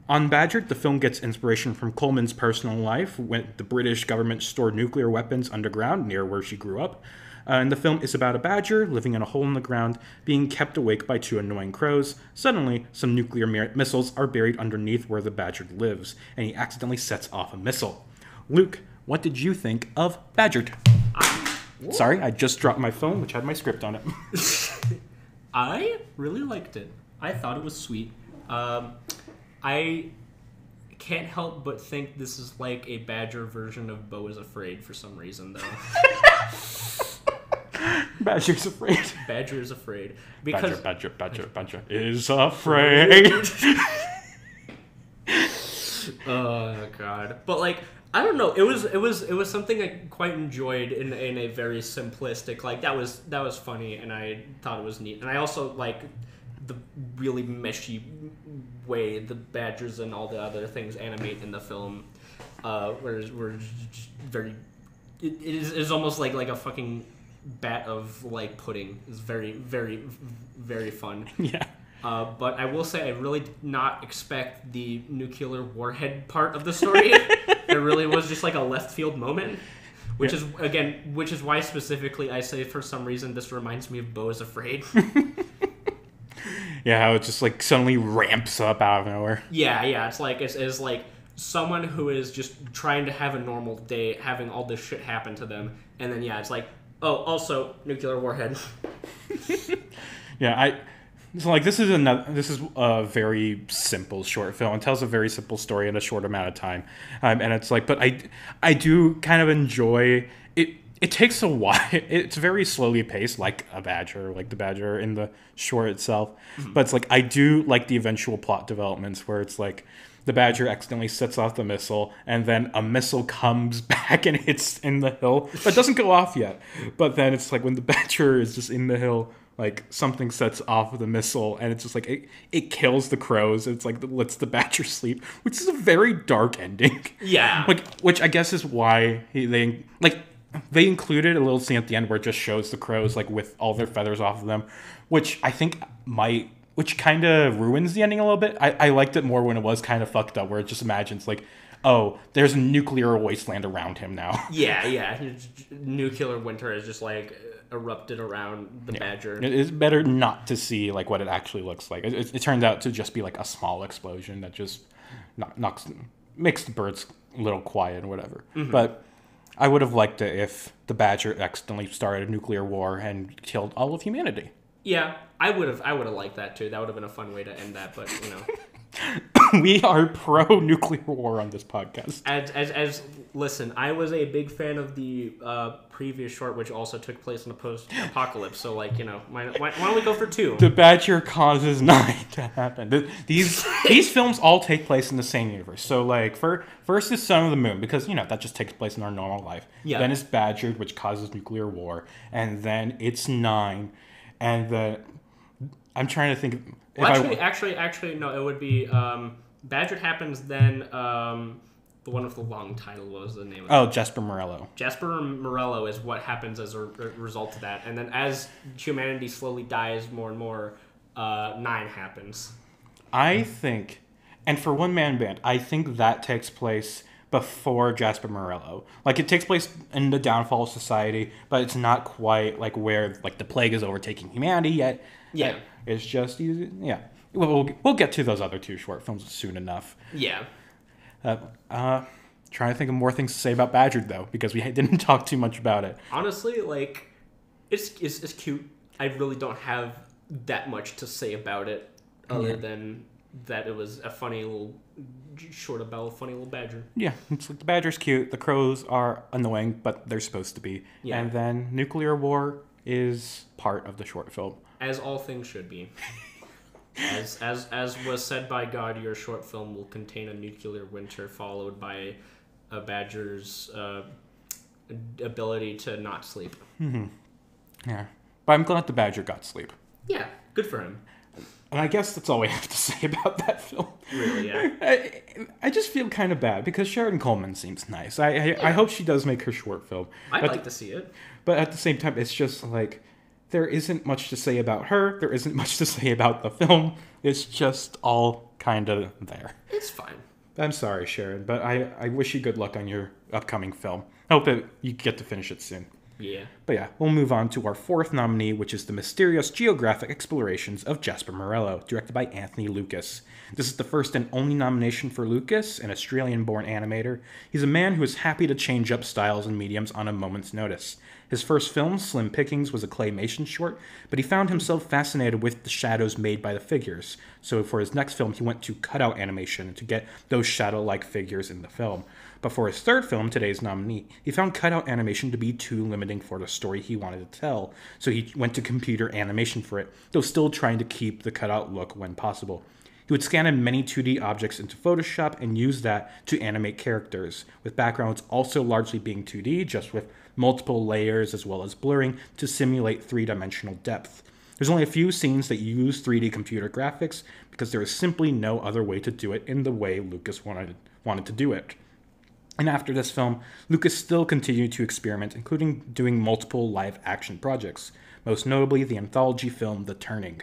On Badgered, the film gets inspiration from Coleman's personal life when the British government stored nuclear weapons underground near where she grew up. And the film is about a badger living in a hole in the ground, being kept awake by two annoying crows. Suddenly, some nuclear missiles are buried underneath where the badger lives, and he accidentally sets off a missile. Luke, what did you think of Badgered? Sorry, I just dropped my phone, which had my script on it.
I really liked it. I thought it was sweet. I can't help but think this is like a badger version of Beau is Afraid for some reason, though.
Badger's afraid.
Badger is afraid. Because
Badger is afraid.
Oh god. But like, I don't know. It was something I quite enjoyed in a very simplistic, like that was funny, and I thought it was neat. And I also like the really meshy way the badgers and all the other things animate in the film, where just very. It is almost like a fucking bat of like pudding. Is very, very, very fun.
Yeah.
But I will say I really did not expect the nuclear warhead part of the story. It really was just like a left field moment, which is why specifically I say for some reason this reminds me of Beau is Afraid.
Yeah, how it just like suddenly ramps up out of nowhere.
Yeah. It's like someone who is just trying to have a normal day, having all this shit happen to them, and then it's like, oh, also nuclear warhead.
Yeah, so like this is a very simple short film. It tells a very simple story in a short amount of time, and it's like, but I do kind of enjoy it. It takes a while. It's very slowly paced, like a Badger, like the Badger in the short itself. But it's like, I do like the eventual plot developments where it's like the Badger accidentally sets off the missile, and then a missile comes back and hits in the hill, but doesn't go off yet. But then it's like when the Badger is just in the hill, like something sets off the missile, and it's just like it kills the crows. It's like lets the Badger sleep, which is a very dark ending.
Yeah.
Like, which I guess is why they included a little scene at the end where it just shows the crows like with all their feathers off of them, which I think which kind of ruins the ending a little bit. I liked it more when it was kind of fucked up, where it just imagines like, oh, there's a nuclear wasteland around him now.
Yeah. Nuclear winter has just like erupted around the Badger.
It is better not to see like what it actually looks like. It turned out to just be like a small explosion that just makes the birds a little quiet and whatever. But I would have liked it if the Badger accidentally started a nuclear war and killed all of humanity.
Yeah, I would have liked that too. That would have been a fun way to end that, but you know.
We are pro nuclear war on this podcast.
As listen, I was a big fan of the previous short, which also took place in a post-apocalypse. So, like, you know, why don't we go for 2?
The Badger causes 9 to happen. These films all take place in the same universe. So, like, first is Son of the Moon, because, you know, that just takes place in our normal life.
Yeah.
Then it's Badgered, which causes nuclear war. And then it's 9. And then I'm trying to think.
Well, actually, no. It would be Badgered happens. Then the one with the long title. What was the name of it?
Oh, Jasper Morello.
Jasper Morello is what happens as a result of that. And then as humanity slowly dies more and more, 9 happens.
I think, and for One Man Band, I think that takes place before Jasper Morello. Like, it takes place in the downfall of society, but it's not quite like where like the plague is overtaking humanity yet.
Yeah.
It's just, yeah. We'll get to those other 2 short films soon enough.
Yeah.
Trying to think of more things to say about Badgered, though, because we didn't talk too much about it.
Honestly, like, it's cute. I really don't have that much to say about it, other than that it was a funny little short about a funny little badger. Yeah,
it's like the badger's cute. The crows are annoying, but they're supposed to be. Yeah. And then nuclear war is part of the short film.
As all things should be. As was said by God, your short film will contain a nuclear winter followed by a badger's ability to not sleep.
Mm-hmm. Yeah. But I'm glad the badger got sleep.
Yeah, good for him.
And I guess that's all we have to say about that film.
Really, yeah.
I just feel kind of bad because Sharon Coleman seems nice. I hope she does make her short film.
I'd like to see it.
But at the same time, it's just like, there isn't much to say about her. There isn't much to say about the film. It's just all kind of there.
It's fine.
I'm sorry, Sharon, but I wish you good luck on your upcoming film. I hope that you get to finish it soon.
Yeah.
But yeah, we'll move on to our 4th nominee, which is the mysterious geographic explorations of Jasper Morello, directed by Anthony Lucas. This is the first and only nomination for Lucas, an Australian-born animator. He's a man who is happy to change up styles and mediums on a moment's notice. His first film, Slim Pickings, was a claymation short, but he found himself fascinated with the shadows made by the figures. So for his next film, he went to cutout animation to get those shadow-like figures in the film. But for his 3rd film, today's nominee, he found cutout animation to be too limiting for the story he wanted to tell, so he went to computer animation for it, though still trying to keep the cutout look when possible. He would scan in many 2D objects into Photoshop and use that to animate characters, with backgrounds also largely being 2D, just with multiple layers as well as blurring to simulate 3-dimensional depth. There's only a few scenes that use 3D computer graphics because there is simply no other way to do it in the way Lucas wanted to do it. And after this film, Lucas still continued to experiment, including doing multiple live-action projects, most notably the anthology film The Turning.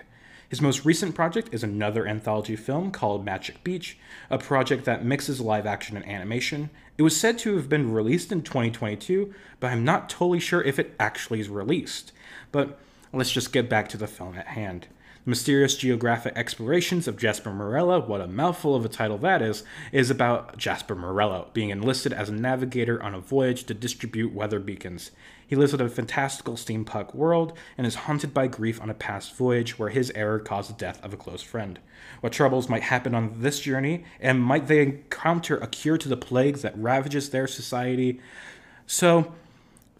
His most recent project is another anthology film called Magic Beach, a project that mixes live-action and animation. It was said to have been released in 2022, but I'm not totally sure if it actually is released. But let's just get back to the film at hand. The mysterious geographic explorations of Jasper Morello, what a mouthful of a title that is about Jasper Morello being enlisted as a navigator on a voyage to distribute weather beacons. He lives in a fantastical steampunk world and is haunted by grief on a past voyage where his error caused the death of a close friend. What troubles might happen on this journey, and might they encounter a cure to the plagues that ravages their society? So,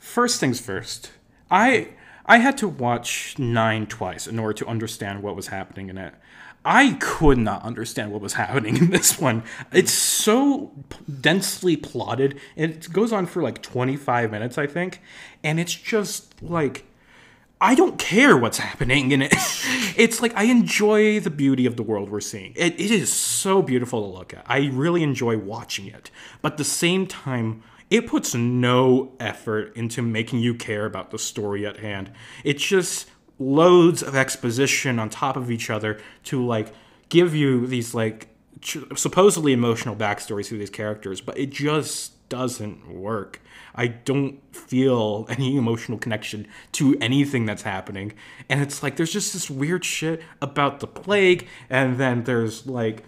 first things first. I had to watch 9 twice in order to understand what was happening in it. I could not understand what was happening in this one. It's so densely plotted. It goes on for like 25 minutes, I think. And it's just like, I don't care what's happening in it. It's like, I enjoy the beauty of the world we're seeing. It is so beautiful to look at. I really enjoy watching it. But at the same time, it puts no effort into making you care about the story at hand. It just loads of exposition on top of each other to like give you these like supposedly emotional backstories to these characters, but it just doesn't work. I don't feel any emotional connection to anything that's happening. And it's like there's just this weird shit about the plague, and then there's like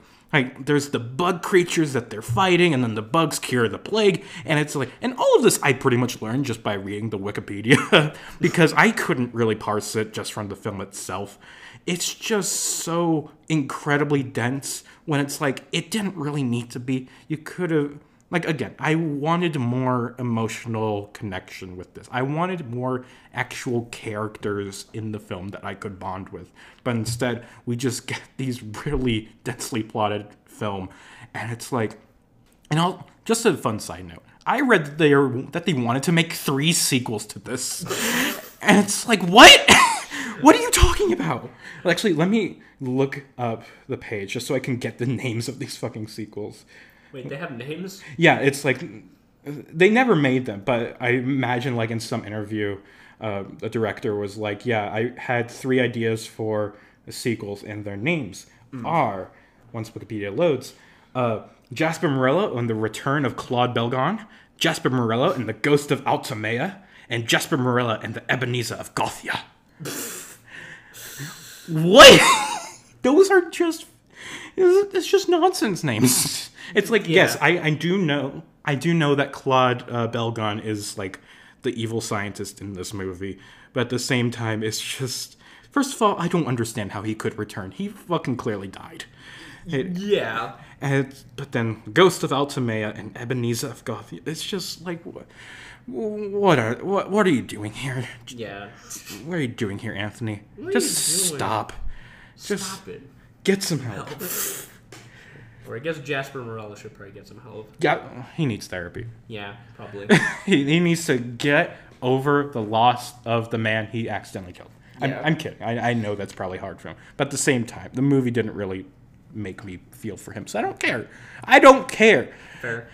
there's the bug creatures that they're fighting, and then the bugs cure the plague, and it's like, and all of this I pretty much learned just by reading the Wikipedia, because I couldn't really parse it just from the film itself. It's just so incredibly dense when it's like, it didn't really need to be. You could have, like, again, I wanted more emotional connection with this. I wanted more actual characters in the film that I could bond with. But instead, we just get these really densely plotted film. And it's like, and just a fun side note. I read that they wanted to make 3 sequels to this. And it's like, what? What are you talking about? Actually, let me look up the page just so I can get the names of these fucking sequels.
Wait, they have names?
Yeah, it's like, they never made them, but I imagine like in some interview, the director was like, yeah, I had 3 ideas for the sequels, and their names are, once Wikipedia loads, Jasper Morello and the Return of Claude Belgon, Jasper Morello and the Ghost of Altamea, and Jasper Morello and the Ebenezer of Gothia. What? Those are just, it's just nonsense names. It's like, yeah. Yes, I do know that Claude Belgon is like the evil scientist in this movie, but at the same time, it's just, first of all, I don't understand how he could return. He fucking clearly died.
Yeah.
But then Ghost of Altamea and Ebenezer of Gothia, it's just like, what are you doing here?
Yeah.
What are you doing here, Anthony?
Just
stop.
Stop it.
Get some help.
Or I guess Jasper Morello should probably get some help.
Yeah, he needs therapy.
Yeah, probably.
he needs to get over the loss of the man he accidentally killed.
Yeah.
I'm kidding. I know that's probably hard for him. But at the same time, the movie didn't really make me feel for him, so I don't care. I don't care.
Fair.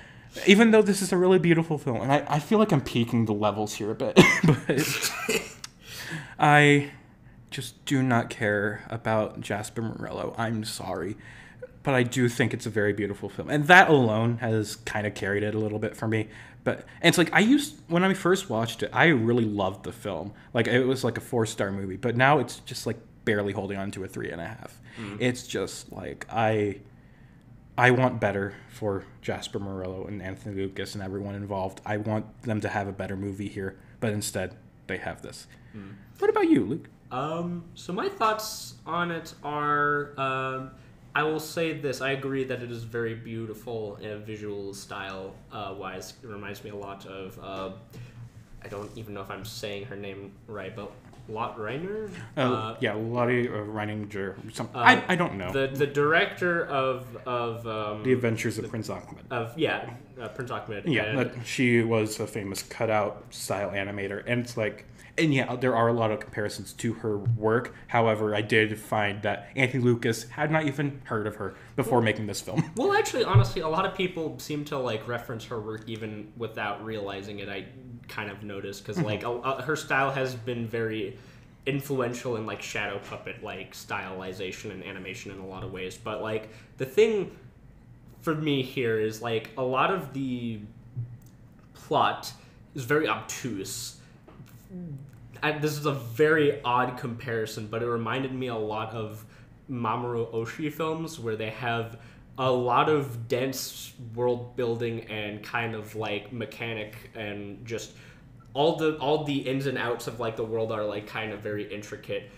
Even though this is a really beautiful film, and I feel like I'm peaking the levels here a bit, but I just do not care about Jasper Morello. I'm sorry. But I do think it's a very beautiful film. And that alone has kind of carried it a little bit for me. And it's like, when I first watched it, I really loved the film. Like, it was like a 4-star movie. But now it's just like barely holding on to a 3.5. It's just like, I want better for Jasper Morello and Anthony Lucas and everyone involved. I want them to have a better movie here. But instead, they have this. What about you, Luke?
So my thoughts on it are... I will say this. I agree that it is very beautiful visual style wise. It reminds me a lot of, I don't even know if I'm saying her name right, but Lot Reiner?
Yeah, Lottie Reininger. I don't know.
The director of
The Adventures of Prince Ahmed.
Prince Ahmed.
Yeah, she was a famous cutout style animator. And it's like... And yeah, there are a lot of comparisons to her work. However, I did find that Anthony Lucas had not even heard of her before making this film.
Well, actually, honestly, a lot of people seem to like reference her work even without realizing it. I kind of noticed because like her style has been very influential in like shadow puppet like stylization and animation in a lot of ways. But like the thing for me here is like a lot of the plot is very obtuse. This is a very odd comparison, but it reminded me a lot of Mamoru Oshii films where they have a lot of dense world building and kind of like mechanic and just all the ins and outs of like the world are like kind of very intricate,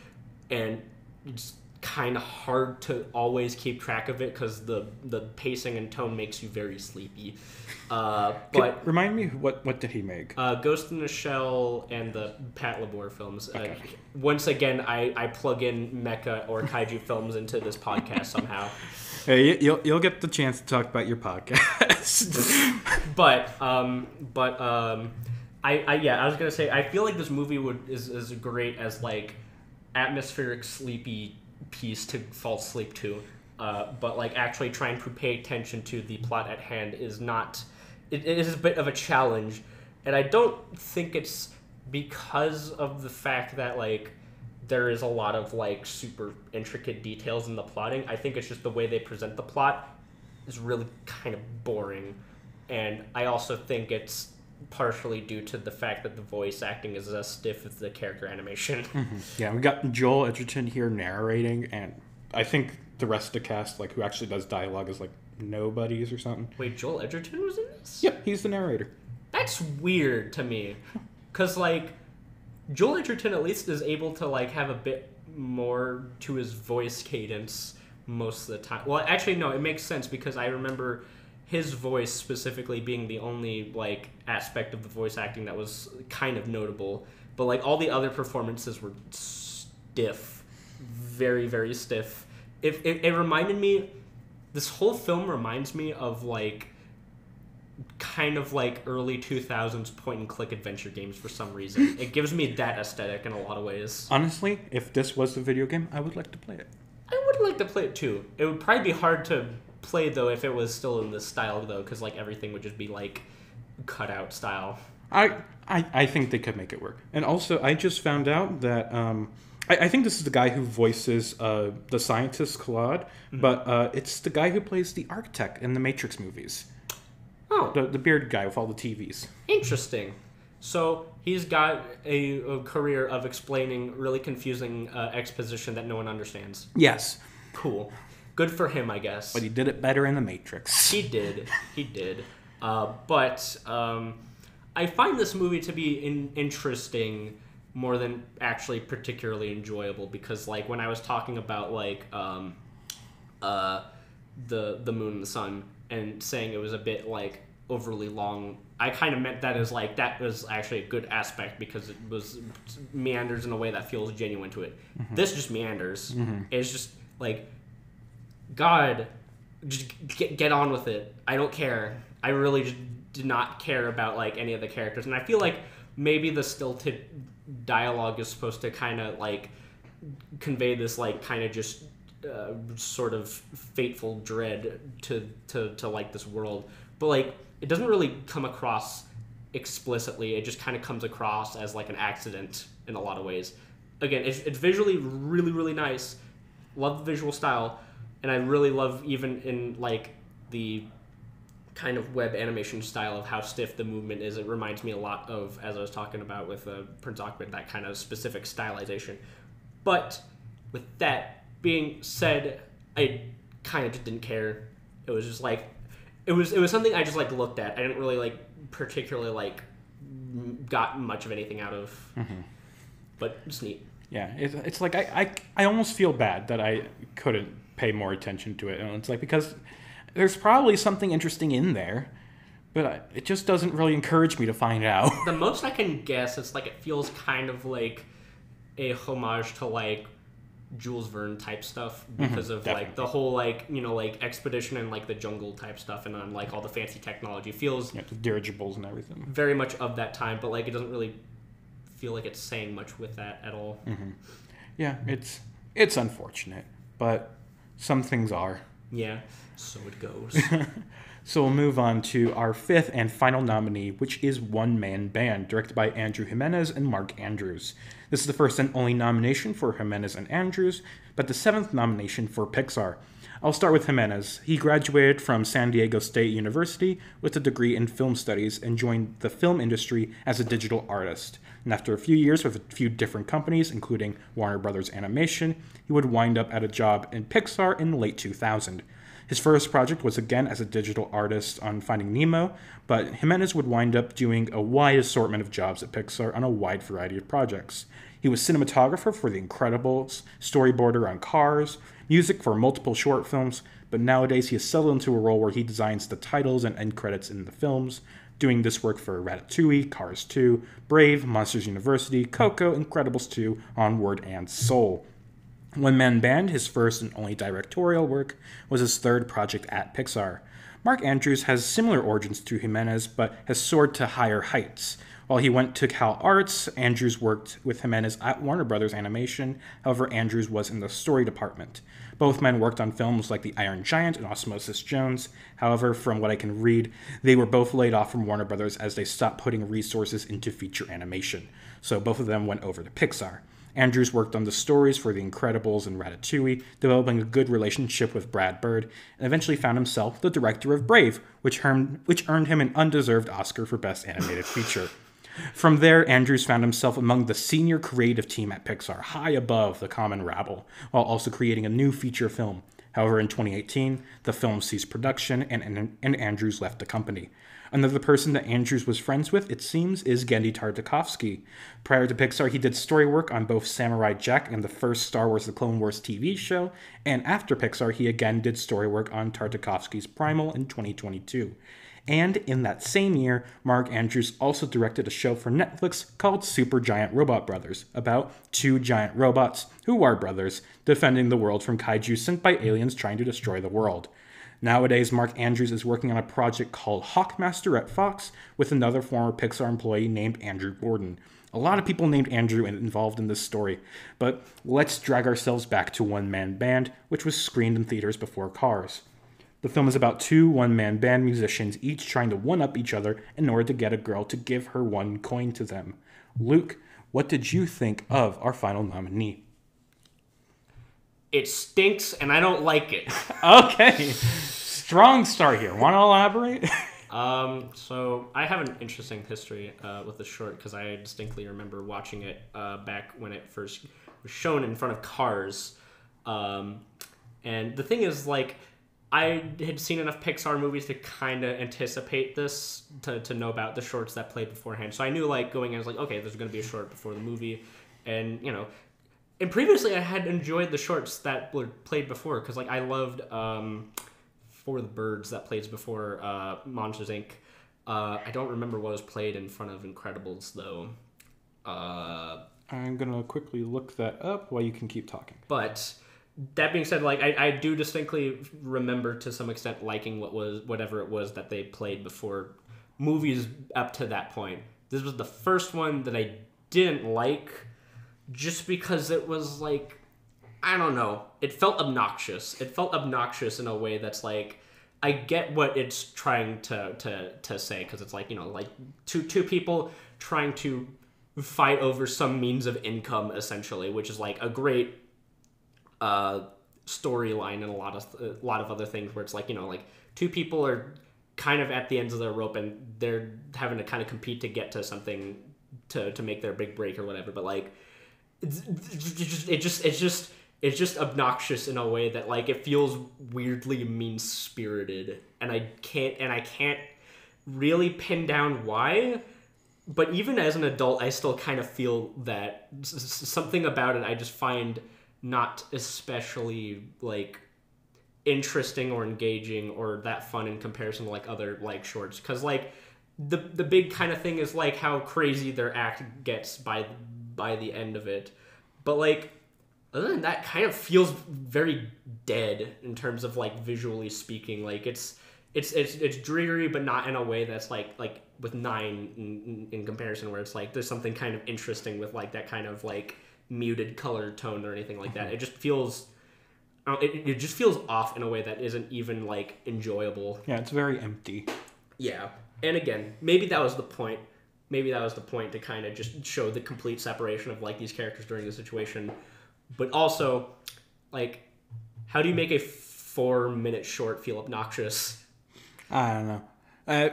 and it's kind of hard to always keep track of it because the pacing and tone makes you very sleepy. But
remind me, what did he make?
Ghost in the Shell and the Pat Labor films.
Okay.
Once again, I plug in mecha or kaiju films into this podcast somehow.
Hey, you'll get the chance to talk about your podcast.
but I was gonna say I feel like this movie is great as like atmospheric sleepy piece to fall asleep to, but like actually trying to pay attention to the plot at hand is not. It is a bit of a challenge, and I don't think it's because of the fact that like there is a lot of like super intricate details in the plotting. I think it's just the way they present the plot is really kind of boring, and I also think it's partially due to the fact that the voice acting is as stiff as the character animation.
Mm-hmm. Yeah, we got Joel Edgerton here narrating, and I think the rest of the cast, like who actually does dialogue, is like nobodies or something.
Wait, Joel Edgerton was in this?
Yep, he's the narrator.
That's weird to me, because like Joel Edgerton at least is able to like have a bit more to his voice cadence most of the time. Well, actually no, it makes sense because I remember his voice specifically being the only like aspect of the voice acting that was kind of notable, but like all the other performances were stiff, very very stiff. It reminded me, this whole film reminds me of like kind of like early 2000s point and click adventure games for some reason. It gives me that aesthetic in a lot of ways.
Honestly, if this was the video game, I would like to play it.
I would like to play it too. It would probably be hard to play though if it was still in this style though, because like everything would just be like cut out style.
I think they could make it work. And also, I just found out that I think this is the guy who voices the scientist Claude, mm-hmm. but it's the guy who plays the architect in the Matrix movies.
Oh,
the bearded guy with all the TVs.
Interesting. So he's got a career of explaining really confusing exposition that no one understands.
Yes.
Cool. Good for him, I guess.
But he did it better in the Matrix.
He did. But I find this movie to be interesting more than actually particularly enjoyable, because like when I was talking about like the moon and the sun and saying it was a bit like overly long, I kind of meant that as like that was actually a good aspect because it was meanders in a way that feels genuine to it. Mm-hmm. This just meanders. Mm-hmm. It's just like, God, just get on with it. I don't care. I really just did not care about like any of the characters, and I feel like maybe the stilted dialogue is supposed to kind of like convey this like kind of just sort of fateful dread to like this world, but like it doesn't really come across explicitly. It just kind of comes across as like an accident in a lot of ways. Again, it's visually really really nice. Love the visual style, and I really love even in like the kind of web animation style of how stiff the movement is. It reminds me a lot of, as I was talking about with Prince Ahmed, that kind of specific stylization. But with that being said, I kind of just didn't care. It was just like it was something I just like looked at. I didn't really like particularly like got much of anything out of. Mm-hmm. But it's neat.
Yeah, it's like I almost feel bad that I couldn't pay more attention to it, and it's like because there's probably something interesting in there, but it just doesn't really encourage me to find out.
The most I can guess, it's like it feels kind of like a homage to like Jules Verne type stuff because of
definitely.
Like the whole like, you know, like expedition and like the jungle type stuff, and then like all the fancy technology feels
the dirigibles and everything.
Very much of that time, but like it doesn't really feel like it's saying much with that at all.
Mm-hmm. Yeah, it's unfortunate, but some things are.
Yeah, so it goes.
So we'll move on to our fifth and final nominee, which is One Man Band, directed by Andrew Jimenez and Mark Andrews. This is the first and only nomination for Jimenez and Andrews, but the seventh nomination for Pixar. I'll start with Jimenez. He graduated from San Diego State University with a degree in film studies and joined the film industry as a digital artist. And after a few years with a few different companies, including Warner Brothers Animation, he would wind up at a job in Pixar in late 2000. His first project was again as a digital artist on Finding Nemo, but Jimenez would wind up doing a wide assortment of jobs at Pixar on a wide variety of projects. He was cinematographer for The Incredibles, storyboarder on Cars, music for multiple short films, but nowadays he has settled into a role where he designs the titles and end credits in the films, doing this work for Ratatouille, Cars 2, Brave, Monsters University, Coco, Incredibles 2, Onward, and Soul. One Man Band, his first and only directorial work, was his third project at Pixar. Mark Andrews has similar origins to Jimenez, but has soared to higher heights. While he went to Cal Arts, Andrews worked with Jimenez at Warner Brothers Animation. However, Andrews was in the story department. Both men worked on films like The Iron Giant and Osmosis Jones. However, from what I can read, they were both laid off from Warner Brothers as they stopped putting resources into feature animation. So both of them went over to Pixar. Andrews worked on the stories for The Incredibles and Ratatouille, developing a good relationship with Brad Bird, and eventually found himself the director of Brave, which earned him an undeserved Oscar for Best Animated Feature. From there, Andrews found himself among the senior creative team at Pixar, high above the common rabble, while also creating a new feature film. However, in 2018, the film ceased production and Andrews left the company. Another person that Andrews was friends with, it seems, is Genndy Tartakovsky. Prior to Pixar, he did story work on both Samurai Jack and the first Star Wars The Clone Wars TV show, and after Pixar, he again did story work on Tartakovsky's Primal in 2022. And in that same year, Mark Andrews also directed a show for Netflix called Super Giant Robot Brothers, about two giant robots, who are brothers, defending the world from kaiju sent by aliens trying to destroy the world. Nowadays, Mark Andrews is working on a project called Hawkmaster at Fox with another former Pixar employee named Andrew Gordon. A lot of people named Andrew involved in this story, but let's drag ourselves back to One Man Band, which was screened in theaters before Cars. The film is about two one-man band musicians each trying to one-up each other in order to get a girl to give her one coin to them. Luke, what did you think of our final nominee?
It stinks and I don't like it.
Okay, strong start here. Want to elaborate?
So I have an interesting history with the short because I distinctly remember watching it back when it first was shown in front of Cars. And the thing is, like, I had seen enough Pixar movies to kind of anticipate this, to know about the shorts that played beforehand. So I knew, like, going in, I was like, okay, there's going to be a short before the movie. And, you know, and previously I had enjoyed the shorts that were played before, because, like, I loved For the Birds that plays before Monsters, Inc. I don't remember what was played in front of Incredibles, though.
I'm going to quickly look that up while you can keep talking.
But that being said, like, I do distinctly remember to some extent liking whatever it was that they played before movies up to that point. This was the first one that I didn't like just because it was like, I don't know, it felt obnoxious. It felt obnoxious in a way that's like, I get what it's trying to say, because it's like, you know, like two people trying to fight over some means of income, essentially, which is like a great storyline and a lot of other things where it's like, you know, like two people are kind of at the ends of their rope and they're having to kind of compete to get to something to make their big break or whatever, but like it's just obnoxious in a way that, like, it feels weirdly mean-spirited, and I can't really pin down why. But even as an adult, I still kind of feel that something about it I just find not especially, like, interesting or engaging or that fun in comparison to, like, other, like, shorts. Because, like, the big kind of thing is, like, how crazy their act gets by the end of it. But, like, other than that, kind of feels very dead in terms of, like, visually speaking. Like, it's dreary, but not in a way that's like with 9 in comparison, where it's like there's something kind of interesting with, like, that kind of, like, muted color tone or anything like that. It just feels it just feels off in a way that isn't even, like, enjoyable.
Yeah, it's very empty.
Yeah, and again, maybe that was the point. Maybe that was the point, to kind of just show the complete separation of, like, these characters during the situation. But also, like, how do you make a 4-minute short feel obnoxious?
I don't know.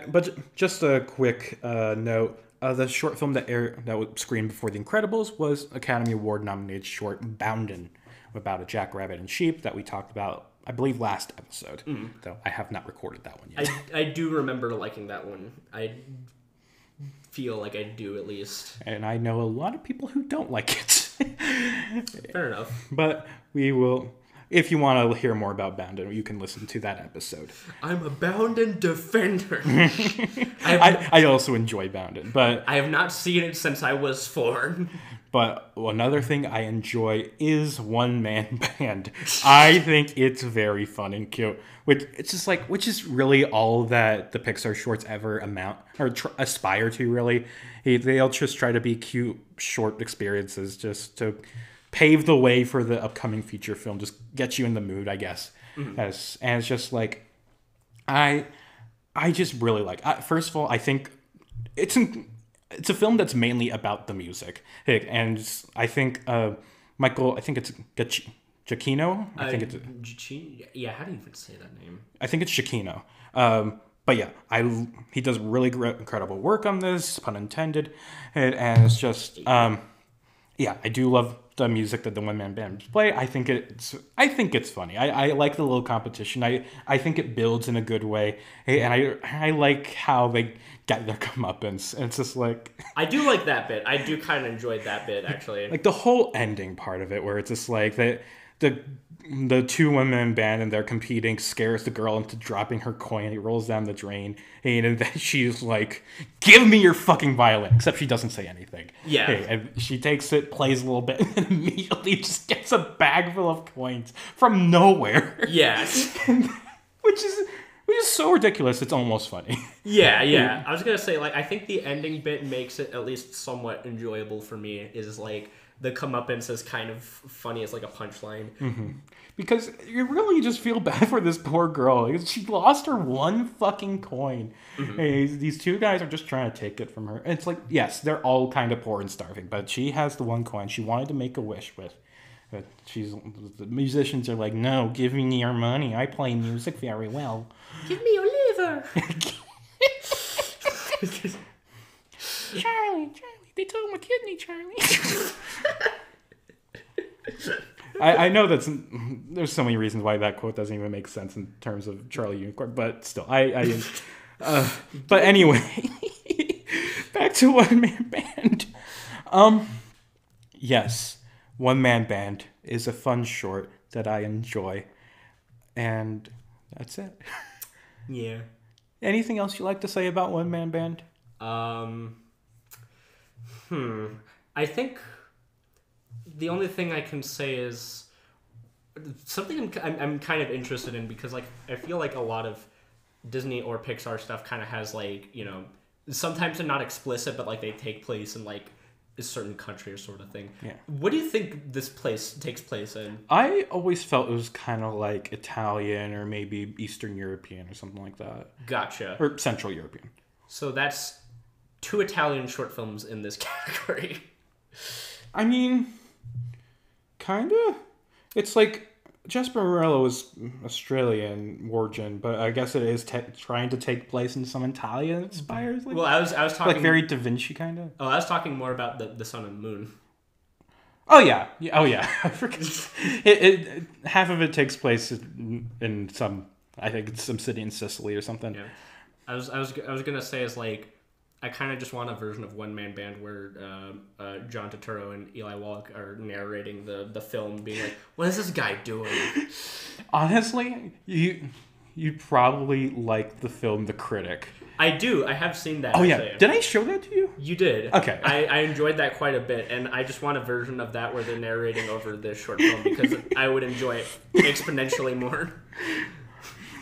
But just a quick note. The short film that was screened before The Incredibles was Academy Award nominated short Bounden, about a jackrabbit and sheep that we talked about, I believe, last episode. Though I have not recorded that one yet.
I do remember liking that one. I feel like I do, at least.
And I know a lot of people who don't like it.
Fair enough.
But we will, if you want to hear more about Bounded, you can listen to that episode.
I'm a Bounded defender.
I also enjoy Bounded, but
I have not seen it since I was 4.
But another thing I enjoy is one-man band. I think it's very fun and cute. Which is really all that the Pixar shorts ever aspire to. Really, they'll just try to be cute, short experiences, just to pave the way for the upcoming feature film. Just get you in the mood, I guess. And it's just like, I just really like. First of all, I think it's a film that's mainly about the music, and I think Michael. I think it's Giacchino. I think it's
yeah. How do you even say that name?
I think it's Giacchino. But yeah, he does really incredible work on this, pun intended, and it's just yeah, I do love the music that the one-man band play. I think it's funny. I like the little competition. I think it builds in a good way, and I like how they get their comeuppance. And it's just like,
I do like that bit. I do kind of enjoyed that bit, actually.
Like the whole ending part of it, where it's just like the two women band and they're competing scares the girl into dropping her coin. It rolls down the drain, and then she's like, "Give me your fucking violin!" Except she doesn't say anything.
Yeah,
and she takes it, plays a little bit, and immediately just gets a bag full of coins from nowhere.
Yeah,
which is so ridiculous. It's almost funny.
Yeah. I was gonna say, like, I think the ending bit makes it at least somewhat enjoyable for me. Is like, the comeuppance is kind of funny as like a punchline.
Mm-hmm. Because you really just feel bad for this poor girl. She lost her one fucking coin. Mm-hmm. Hey, these two guys are just trying to take it from her. And it's like, yes, they're all kind of poor and starving, but she has the one coin she wanted to make a wish with. But the musicians are like, "No, give me your money. I play music very well.
Give me your liver."
Charlie, they took my kidney, Charlie. I know there's so many reasons why that quote doesn't even make sense in terms of Charlie Unicorn, but still, but anyway, back to One Man Band. Yes, One Man Band is a fun short that I enjoy, and that's it.
Yeah.
Anything else you like to say about One Man Band?
I think the only thing I can say is something I'm kind of interested in, because like I feel like a lot of Disney or Pixar stuff kind of has, like, you know, sometimes they're not explicit, but like they take place in like a certain country or sort of thing. Yeah. What do you think this place takes place in?
I always felt it was kind of like Italian or maybe Eastern European or something like that.
Gotcha.
Or Central European.
So that's 2 Italian short films in this category.
I mean, kind of. It's like Jasper Morello is Australian origin, but I guess it is trying to take place in some Italian-inspired. Like,
well, I was talking
like very Da Vinci kind of.
Oh, I was talking more about the sun and moon.
Oh yeah. I forget. It half of it takes place in some, I think it's some city in Sicily or something.
Yeah, I was gonna say is like, I kind of just want a version of One Man Band where John Turturro and Eli Wallach are narrating the film, being like, "What is this guy doing?"
Honestly, you probably like the film The Critic.
I do. I have seen that.
Oh yeah, did I show that to you?
You did.
Okay.
I enjoyed that quite a bit, and I just want a version of that where they're narrating over this short film, because I would enjoy it exponentially more.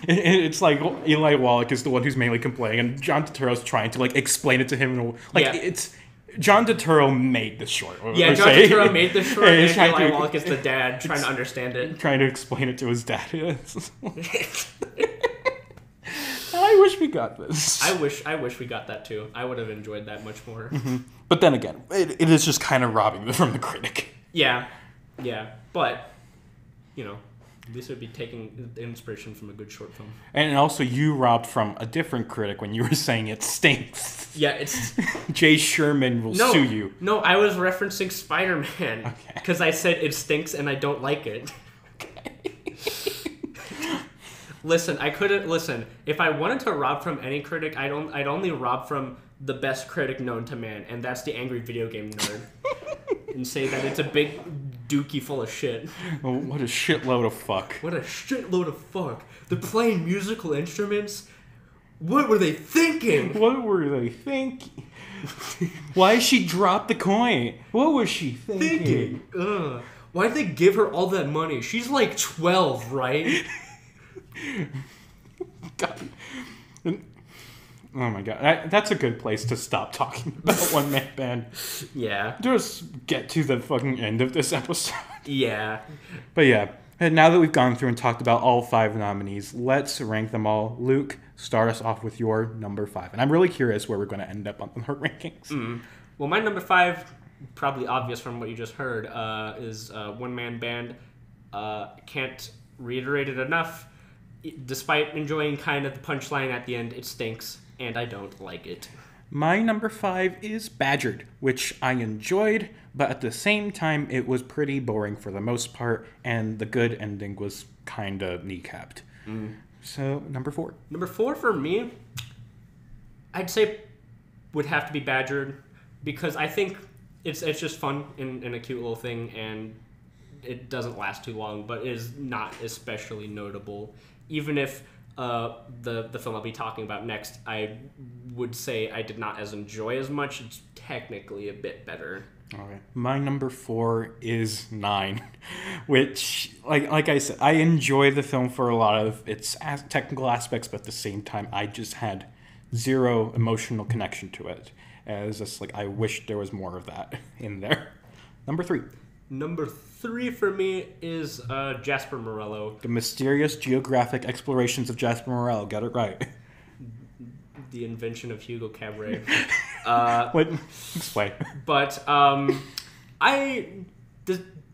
It's like Eli Wallach is the one who's mainly complaining, and John Turturro's trying to like explain it to him. It's John Turturro made the short.
Yeah, John Turturro made the short, and Eli Wallach is the dad trying to understand it.
Trying to explain it to his dad. I wish we got this.
I wish we got that too. I would have enjoyed that much more.
Mm-hmm. But then again, it is just kind of robbing them from The Critic.
Yeah. But, you know, at least it would be taking inspiration from a good short film.
And also, you robbed from a different critic when you were saying it stinks.
Yeah, it's...
Jay Sherman will sue you.
No, I was referencing Spider-Man.
Okay.
Because I said it stinks and I don't like it.
Okay.
Listen, if I wanted to rob from any critic, I'd only rob from the best critic known to man, and that's the angry video game nerd. and say that it's a big dookie full of shit.
Oh, what a shitload of fuck.
What a shitload of fuck. They're playing musical instruments? What were they thinking?
What were they thinking? Why she dropped the coin? What was she thinking?
Ugh. Why'd they give her all that money? She's like 12, right?
God. Oh my god. That's a good place to stop talking about One Man Band.
Yeah.
Just get to the fucking end of this episode.
Yeah.
But yeah, and now that we've gone through and talked about all 5 nominees, let's rank them all. Luke, start us off with your number 5. And I'm really curious where we're going to end up on the rankings.
Well, my number 5, probably obvious from what you just heard, is One Man Band. Can't reiterate it enough. Despite enjoying kind of the punchline at the end, it stinks, and I don't like it.
My number 5 is Badgered, which I enjoyed, but at the same time, it was pretty boring for the most part, and the good ending was kind of kneecapped. So, number 4.
Number 4 for me, I'd say would have to be Badgered, because I think it's just fun and a cute little thing, and it doesn't last too long, but is not especially notable. Even if the film I'll be talking about next, I would say I did not enjoy as much. It's technically a bit better.
All right. My number 4 is 9, which, like I said, I enjoy the film for a lot of its technical aspects, but at the same time, I just had zero emotional connection to it. As just like I wish there was more of that in there. Number 3.
Number 3 for me is Jasper Morello.
The Mysterious Geographic Explorations of Jasper Morello. Got it right.
The invention of Hugo Cabret.
What? Explain.
But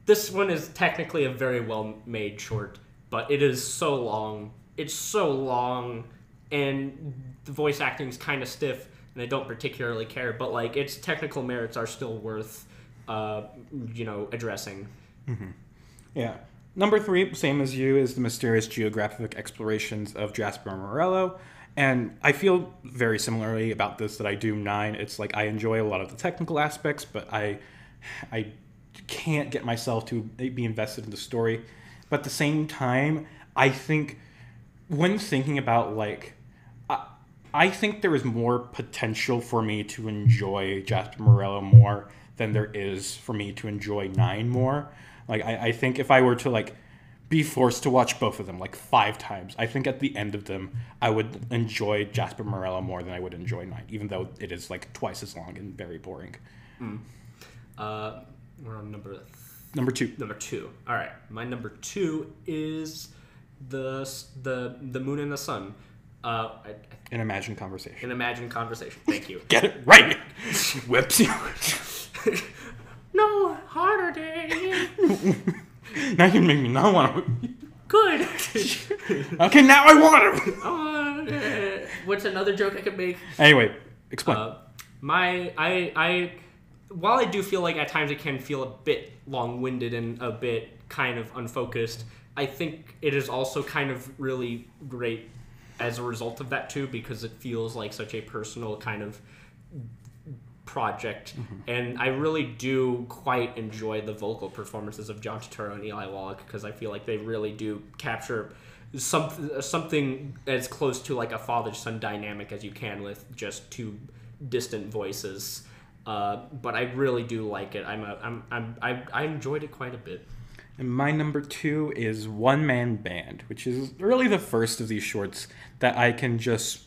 this one is technically a very well-made short, but it is so long. It's so long, and the voice acting is kind of stiff, and I don't particularly care. But like, its technical merits are still worth, addressing.
Mm-hmm. Yeah. Number 3, same as you, is The Mysterious Geographic Explorations of Jasper Morello. And I feel very similarly about this that I do 9. It's like I enjoy a lot of the technical aspects, but I can't get myself to be invested in the story. But at the same time, I think when thinking about I think there is more potential for me to enjoy Jasper Morello more than there is for me to enjoy 9 more. Like, I think if I were to, be forced to watch both of them, 5 times, I think at the end of them, I would enjoy Jasper Morello more than I would enjoy 9, even though it is, twice as long and very boring.
We're on number
2.
Number 2. All right. My number 2 is the Moon and the Sun.
An imagined conversation.
An imagined conversation. Thank you.
Get it right. Whips you.
No harder day.
Now you make me not want to.
Good.
Okay, now I want
to. What's another joke I could make?
Anyway, explain.
While I do feel like at times it can feel a bit long-winded and a bit kind of unfocused, I think it is also kind of really great as a result of that too, because it feels like such a personal kind of project. And I really do quite enjoy the vocal performances of John Turturro and Eli Wallach, because I feel like they really do capture something as close to a father-son dynamic as you can with just 2 distant voices. But I really do like it. I enjoyed it quite a bit.
And my number 2 is One Man Band, which is really the first of these shorts that I can just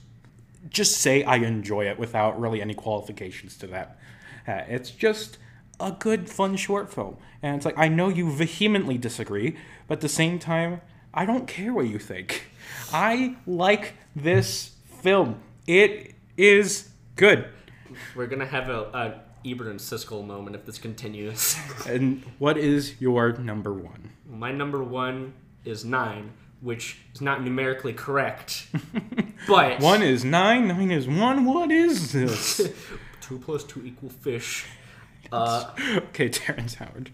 say I enjoy it without really any qualifications to that. It's just a good, fun short film. And it's I know you vehemently disagree, but at the same time, I don't care what you think. I like this film. It is good.
We're going to have a Ebert and Siskel moment if this continues.
And what is your number 1?
My number 1 is 9, which is not numerically correct. But
1 is 9, 9 is 1. What is this?
2 plus 2 equal fish.
Okay, Terrence Howard.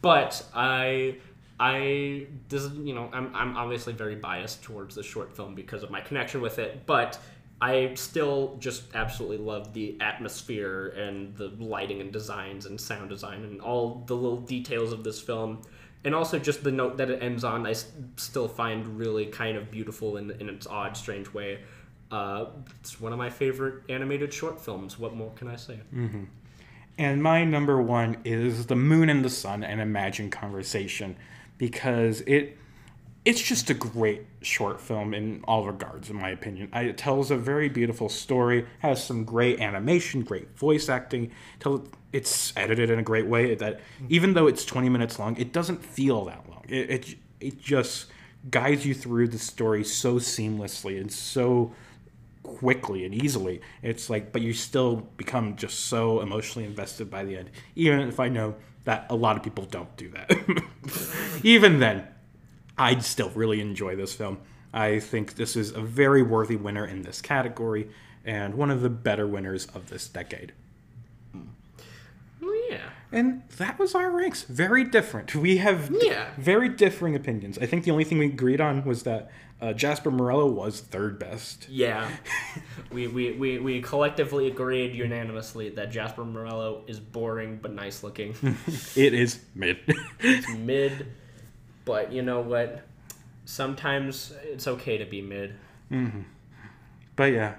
But I'm obviously very biased towards the short film because of my connection with it. But I still just absolutely love the atmosphere and the lighting and designs and sound design and all the little details of this film. And also just the note that it ends on, I still find really kind of beautiful in its odd, strange way. It's one of my favorite animated short films. What more can I say?
Mm-hmm. And my number one is The Moon and the Sun, an Imagined Conversation, because it's just a great short film in all regards, in my opinion. It tells a very beautiful story, has some great animation, great voice acting. It's edited in a great way that even though it's 20 minutes long, it doesn't feel that long. It just guides you through the story so seamlessly and so quickly and easily. It's like, but you still become just so emotionally invested by the end, even if I know that a lot of people don't do that. Even then, I'd still really enjoy this film. I think this is a very worthy winner in this category and one of the better winners of this decade.
Oh, yeah.
And that was our ranks. Very different. We have very differing opinions. I think the only thing we agreed on was that Jasper Morello was third best.
Yeah. we collectively agreed unanimously that Jasper Morello is boring but nice looking.
It is mid.
It's mid. But you know what? Sometimes it's okay to be mid.
Mm-hmm. But yeah.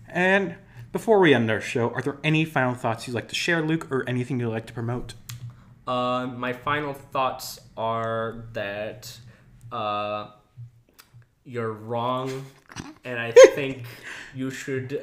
And before we end our show, are there any final thoughts you'd like to share, Luke, or anything you'd like to promote?
My final thoughts are that you're wrong, and I think you should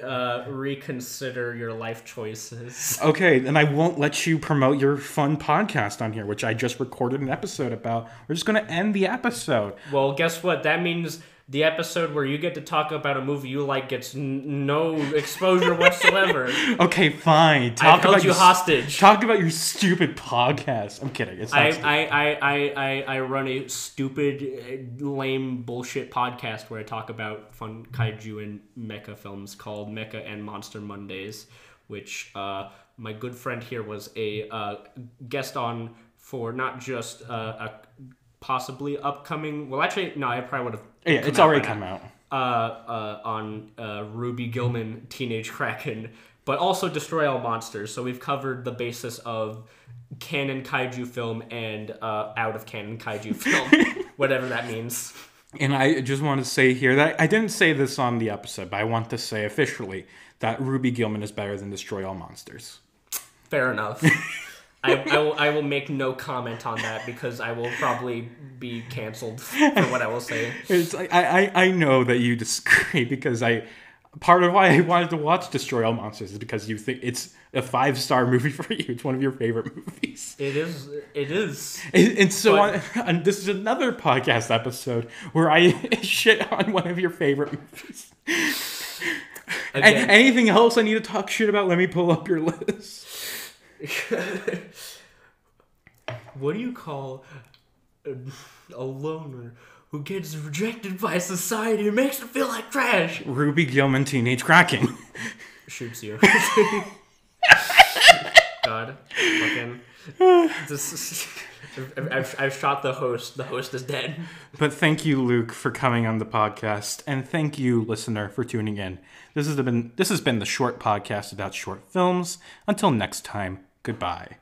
reconsider your life choices.
Okay, then I won't let you promote your fun podcast on here, which I just recorded an episode about. We're just going to end the episode.
Well, guess what? That means the episode where you get to talk about a movie you like gets no exposure whatsoever.
Okay, fine.
I held you hostage.
Talk about your stupid podcast. I'm kidding. It's not stupid.
I run a stupid, lame bullshit podcast where I talk about fun kaiju and mecha films called Mecha and Monster Mondays, which my good friend here was a guest on for not just a possibly upcoming. Well, actually, no, I probably would have.
Yeah, it's already come out.
On Ruby Gillman, Teenage Kraken, but also Destroy All Monsters. So we've covered the basis of canon kaiju film and out of canon kaiju film, whatever that means.
And I just want to say here that I didn't say this on the episode, but I want to say officially that Ruby Gillman is better than Destroy All Monsters.
Fair enough. I will make no comment on that because I will probably be canceled for what I will say.
It's like, I know that you disagree because part of why I wanted to watch Destroy All Monsters is because you think it's a 5-star movie for you. It's one of your favorite movies.
It is.
And so and this is another podcast episode where I shit on one of your favorite movies.
Again.
Anything else I need to talk shit about? Let me pull up your list.
What do you call a loner who gets rejected by society and makes them feel like trash?
Ruby Gillman, Teenage Kraken.
Shoots you. God. Fucking. I've shot the host. The host is dead.
But thank you, Luke, for coming on the podcast. And thank you, listener, for tuning in. This has been the short podcast about short films. Until next time, goodbye.